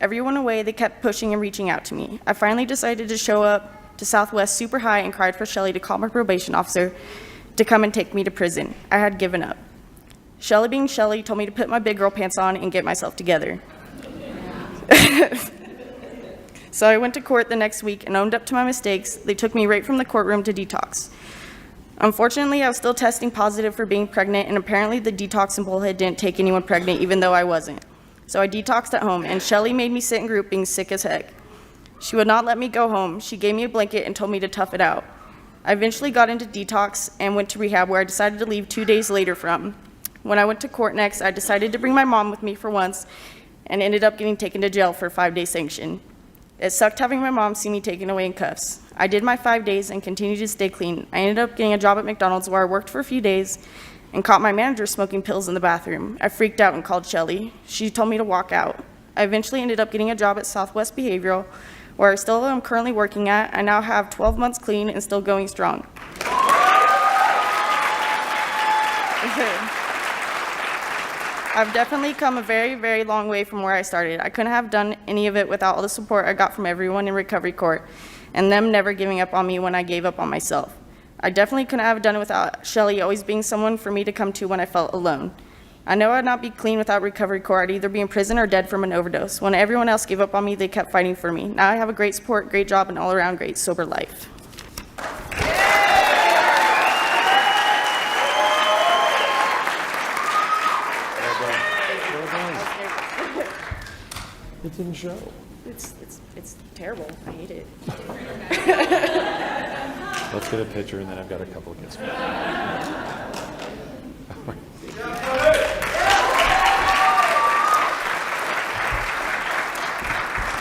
everyone away, they kept pushing and reaching out to me. I finally decided to show up to Southwest super high and cried for Shelly to call my probation officer to come and take me to prison. I had given up. Shelly, being Shelly, told me to put my big girl pants on and get myself together. So I went to court the next week and owned up to my mistakes. They took me right from the courtroom to detox. Unfortunately, I was still testing positive for being pregnant, and apparently the detox in Bullhead didn't take anyone pregnant, even though I wasn't. So I detoxed at home, and Shelly made me sit in group being sick as heck. She would not let me go home. She gave me a blanket and told me to tough it out. I eventually got into detox and went to rehab, where I decided to leave 2 days later from. When I went to court next, I decided to bring my mom with me for once and ended up getting taken to jail for a 5-day sanction. It sucked having my mom see me taken away in cuffs. I did my 5 days and continued to stay clean. I ended up getting a job at McDonald's, where I worked for a few days and caught my manager smoking pills in the bathroom. I freaked out and called Shelly. She told me to walk out. I eventually ended up getting a job at Southwest Behavioral, where I still am currently working at. I now have 12 months clean and still going strong. I've definitely come a very, very long way from where I started. I couldn't have done any of it without all the support I got from everyone in recovery court and them never giving up on me when I gave up on myself. I definitely couldn't have done it without Shelly always being someone for me to come to when I felt alone. I know I'd not be clean without recovery court. I'd either be in prison or dead from an overdose. When everyone else gave up on me, they kept fighting for me. Now I have a great support, great job, and all-around great sober life. It didn't show. It's terrible. I hate it. Let's get a picture, and then I've got a couple of gifts.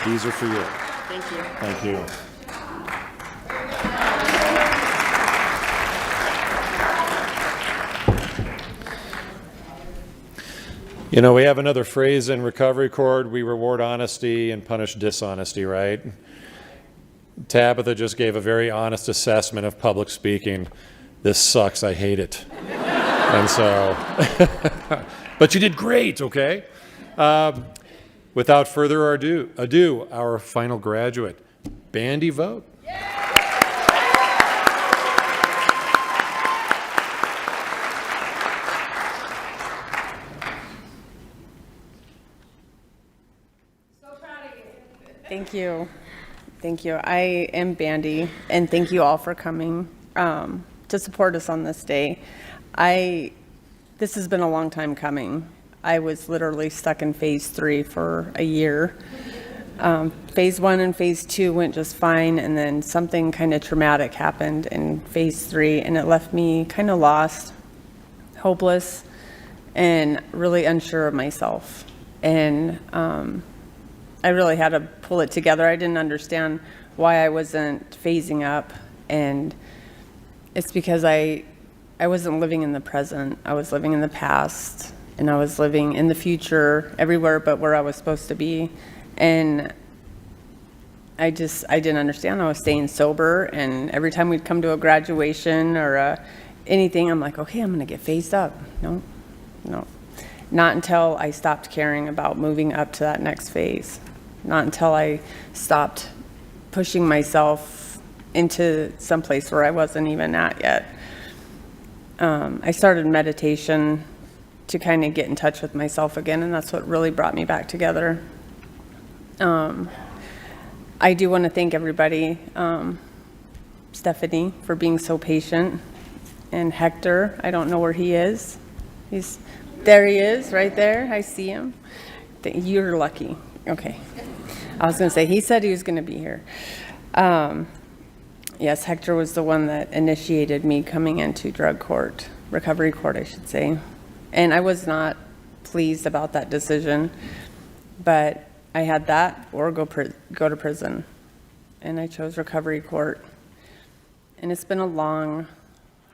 These are for you. Thank you. Thank you. You know, we have another phrase in recovery court: we reward honesty and punish dishonesty, right? Tabitha just gave a very honest assessment of public speaking. This sucks, I hate it. And so, but you did great, okay? Without further ado, our final graduate, Bandy Vote. Thank you. Thank you. I am Bandy, and thank you all for coming to support us on this day. This has been a long time coming. I was literally stuck in phase 3 for a year. Phase 1 and phase 2 went just fine, and then something kind of traumatic happened in phase 3, and it left me kind of lost, hopeless, and really unsure of myself. And I really had to pull it together. I didn't understand why I wasn't phasing up, and it's because I wasn't living in the present. I was living in the past, and I was living in the future, everywhere but where I was supposed to be. And I didn't understand. I was staying sober, and every time we'd come to a graduation or anything, I'm like, okay, I'm gonna get phased up. No. Not until I stopped caring about moving up to that next phase. Not until I stopped pushing myself into some place where I wasn't even at yet. I started meditation to kind of get in touch with myself again, and that's what really brought me back together. I do want to thank everybody, Stephanie, for being so patient, and Hector. I don't know where he is. There he is, right there. I see him. You're lucky. Okay. I was going to say, he said he was going to be here. Yes, Hector was the one that initiated me coming into drug court, recovery court, I should say. And I was not pleased about that decision, but I had that or go to prison. And I chose recovery court. And it's been a long,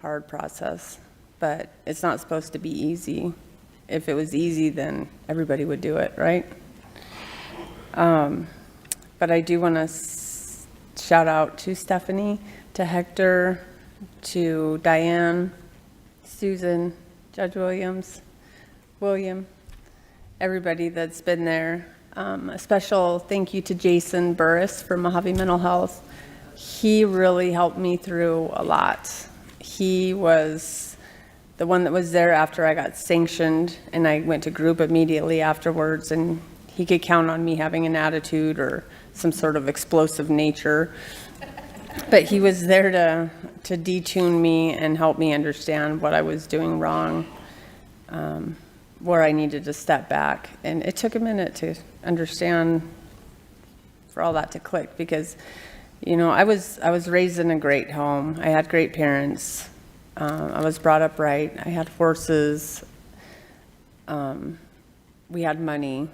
hard process, but it's not supposed to be easy. If it was easy, then everybody would do it, right? But I do want to shout out to Stephanie, to Hector, to Diane, Susan, Judge William, everybody that's been there. A special thank you to Jason Burris from Mojave Mental Health. He really helped me through a lot. He was the one that was there after I got sanctioned, and I went to group immediately afterwards, and he could count on me having an attitude or some sort of explosive nature. But he was there to detune me and help me understand what I was doing wrong, where I needed to step back. And it took a minute to understand for all that to click, because you know, I was raised in a great home. I had great parents. I was brought up right. I had horses. We had money,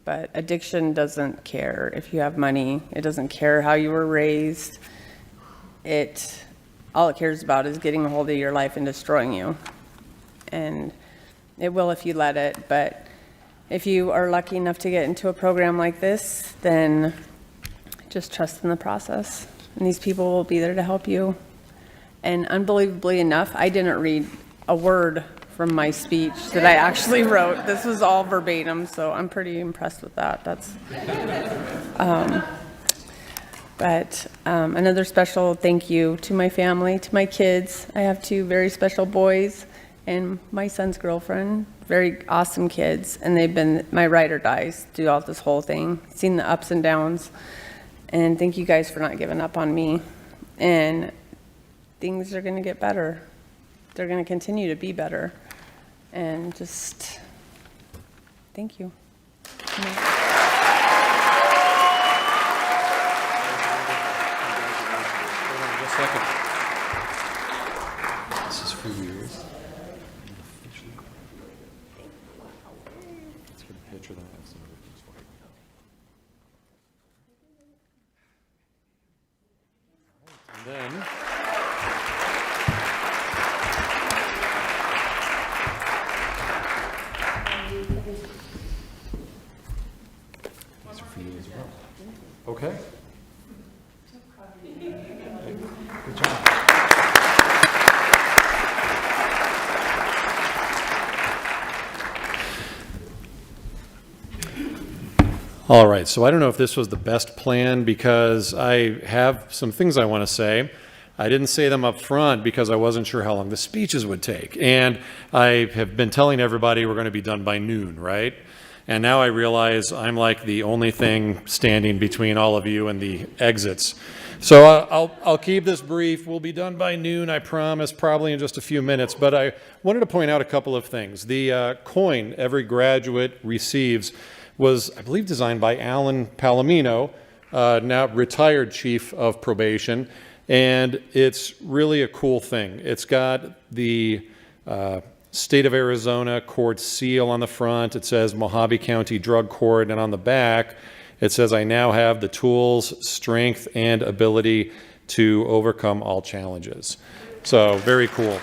but addiction doesn't care if you have money. It doesn't care how you were raised. All it cares about is getting a hold of your life and destroying you. And it will if you let it, but if you are lucky enough to get into a program like this, then just trust in the process, and these people will be there to help you. And unbelievably enough, I didn't read a word from my speech that I actually wrote. This was all verbatim, so I'm pretty impressed with that. Another special thank you to my family, to my kids. I have 2 very special boys and my son's girlfriend, very awesome kids, and they've been my ride or dies throughout this whole thing, seen the ups and downs. And thank you guys for not giving up on me. And things are going to get better. They're going to continue to be better. And just thank you. This is for you. Let's get a picture of that. And then these are for you as well. Okay. Good job. All right, so I don't know if this was the best plan because I have some things I want to say. I didn't say them up front because I wasn't sure how long the speeches would take. And I have been telling everybody we're going to be done by noon, right? And now I realize I'm like the only thing standing between all of you and the exits. So I'll keep this brief. We'll be done by noon, I promise, probably in just a few minutes. But I wanted to point out a couple of things. The coin every graduate receives was, I believe, designed by Alan Palomino, now retired chief of probation. And it's really a cool thing. It's got the State of Arizona Court seal on the front. It says Mojave County Drug Court. And on the back, it says, I now have the tools, strength, and ability to overcome all challenges. So very cool.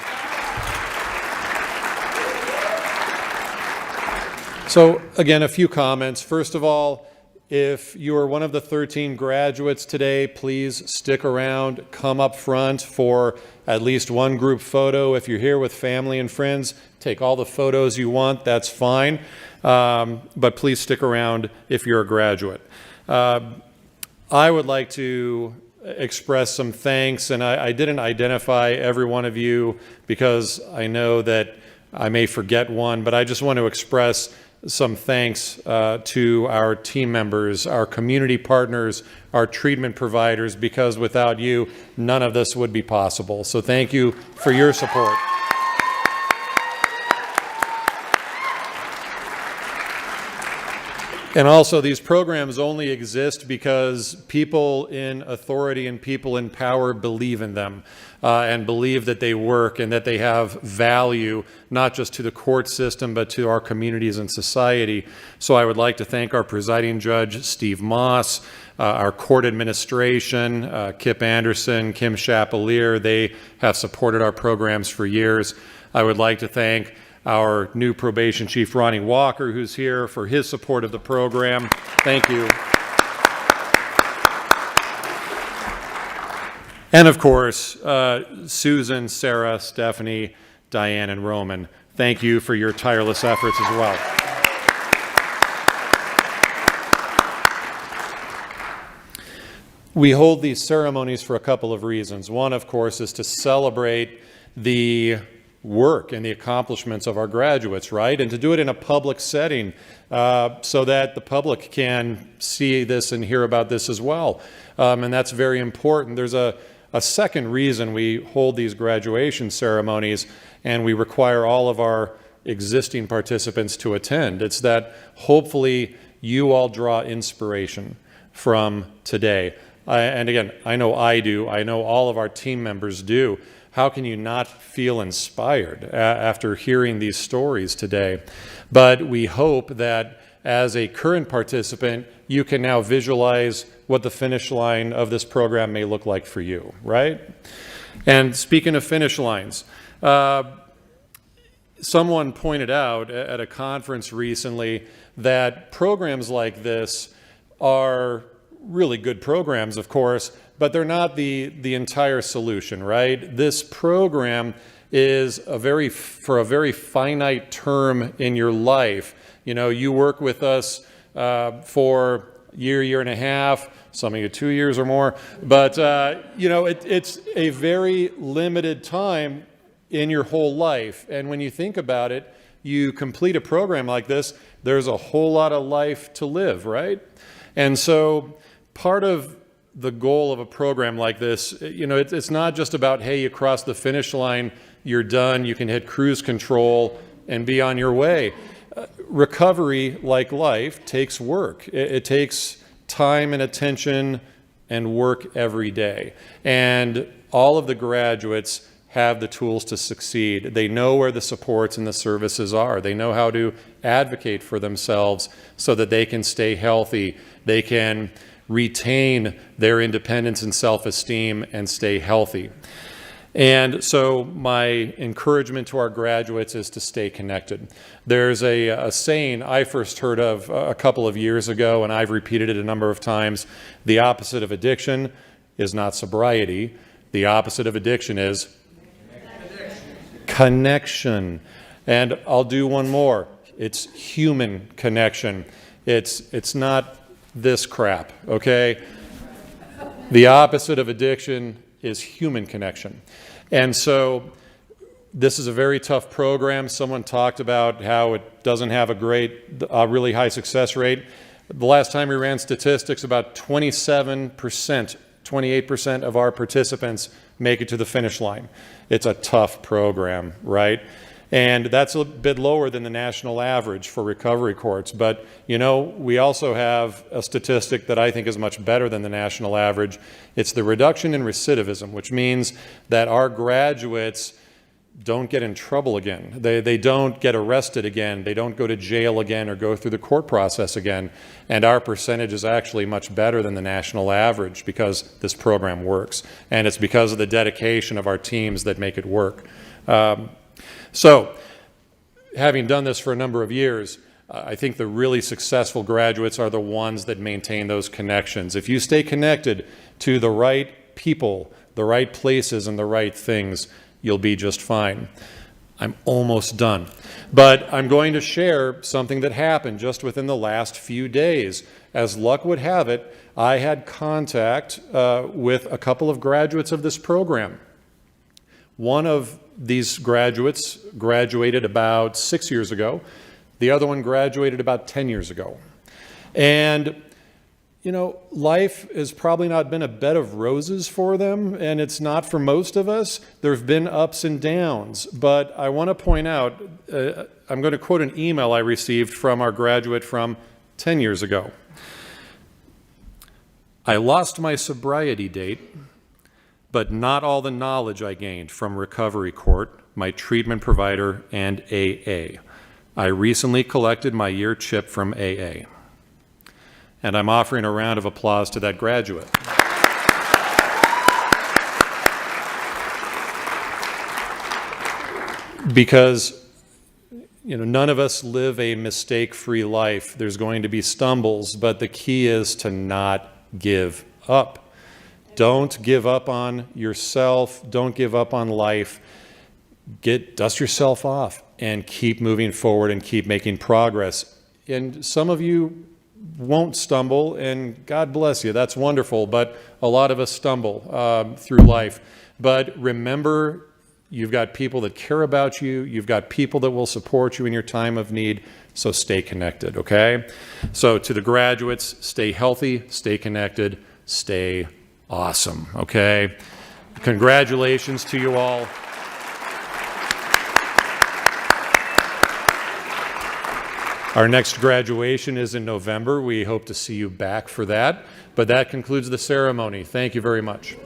So again, a few comments. First of all, if you are one of the 13 graduates today, please stick around, come up front for at least one group photo. If you're here with family and friends, take all the photos you want, that's fine. But please stick around if you're a graduate. I would like to express some thanks, and I didn't identify every one of you because I know that I may forget one, but I just want to express some thanks to our team members, our community partners, our treatment providers, because without you, none of this would be possible. So thank you for your support. And also, these programs only exist because people in authority and people in power believe in them and believe that they work and that they have value, not just to the court system, but to our communities and society. So I would like to thank our presiding judge, Steve Moss, our court administration, Kip Anderson, Kim Chapelier. They have supported our programs for years. I would like to thank our new probation chief, Ronnie Walker, who's here, for his support of the program. Thank you. And of course, Susan, Sarah, Stephanie, Diane, and Roman thank you for your tireless efforts as well. We hold these ceremonies for a couple of reasons. One, of course, is to celebrate the work and the accomplishments of our graduates, right? And to do it in a public setting so that the public can see this and hear about this as well. And that's very important. There's a second reason we hold these graduation ceremonies and we require all of our existing participants to attend. It's that hopefully you all draw inspiration from today. And again, I know I do. I know all of our team members do. How can you not feel inspired after hearing these stories today? But we hope that as a current participant, you can now visualize what the finish line of this program may look like for you, right? And speaking of finish lines, someone pointed out at a conference recently that programs like this are really good programs, of course, but they're not the entire solution, right? This program is for a very finite term in your life. You know, you work with us for year and a half, some of you 2 years or more, but you know, it's a very limited time in your whole life. And when you think about it, you complete a program like this, there's a whole lot of life to live, right? And so part of the goal of a program like this, you know, it's not just about, hey, you cross the finish line, you're done, you can hit cruise control and be on your way. Recovery, like life, takes work. It takes time and attention and work every day. And all of the graduates have the tools to succeed. They know where the supports and the services are. They know how to advocate for themselves so that they can stay healthy. They can retain their independence and self-esteem and stay healthy. And so my encouragement to our graduates is to stay connected. There's a saying I first heard of a couple of years ago, and I've repeated it a number of times. The opposite of addiction is not sobriety. The opposite of addiction is connection. And I'll do one more. It's human connection. It's not this crap, okay? The opposite of addiction is human connection. And so this is a very tough program. Someone talked about how it doesn't have a really high success rate. The last time we ran statistics, about 27%, 28% of our participants make it to the finish line. It's a tough program, right? And that's a bit lower than the national average for recovery courts. But, you know, we also have a statistic that I think is much better than the national average. It's the reduction in recidivism, which means that our graduates don't get in trouble again. They don't get arrested again. They don't go to jail again or go through the court process again. And our percentage is actually much better than the national average because this program works. And it's because of the dedication of our teams that make it work. So, having done this for a number of years, I think the really successful graduates are the ones that maintain those connections. If you stay connected to the right people, the right places, and the right things, you'll be just fine. I'm almost done. But I'm going to share something that happened just within the last few days. As luck would have it, I had contact with a couple of graduates of this program. One of these graduates graduated about 6 years ago. The other one graduated about 10 years ago. And, you know, life has probably not been a bed of roses for them, and it's not for most of us. There have been ups and downs. But I want to point out, I'm going to quote an email I received from our graduate from 10 years ago. I lost my sobriety date, but not all the knowledge I gained from recovery court, my treatment provider, and AA. I recently collected my year chip from AA. And I'm offering a round of applause to that graduate. Because, you know, none of us live a mistake-free life. There's going to be stumbles, but the key is to not give up. Don't give up on yourself. Don't give up on life. Dust yourself off. and keep moving forward and keep making progress. And some of you won't stumble, and God bless you, that's wonderful, but a lot of us stumble through life. But remember, you've got people that care about you, you've got people that will support you in your time of need, so stay connected, okay? So to the graduates, stay healthy, stay connected, stay awesome, okay? Congratulations to you all. Our next graduation is in November. We hope to see you back for that. But that concludes the ceremony. Thank you very much.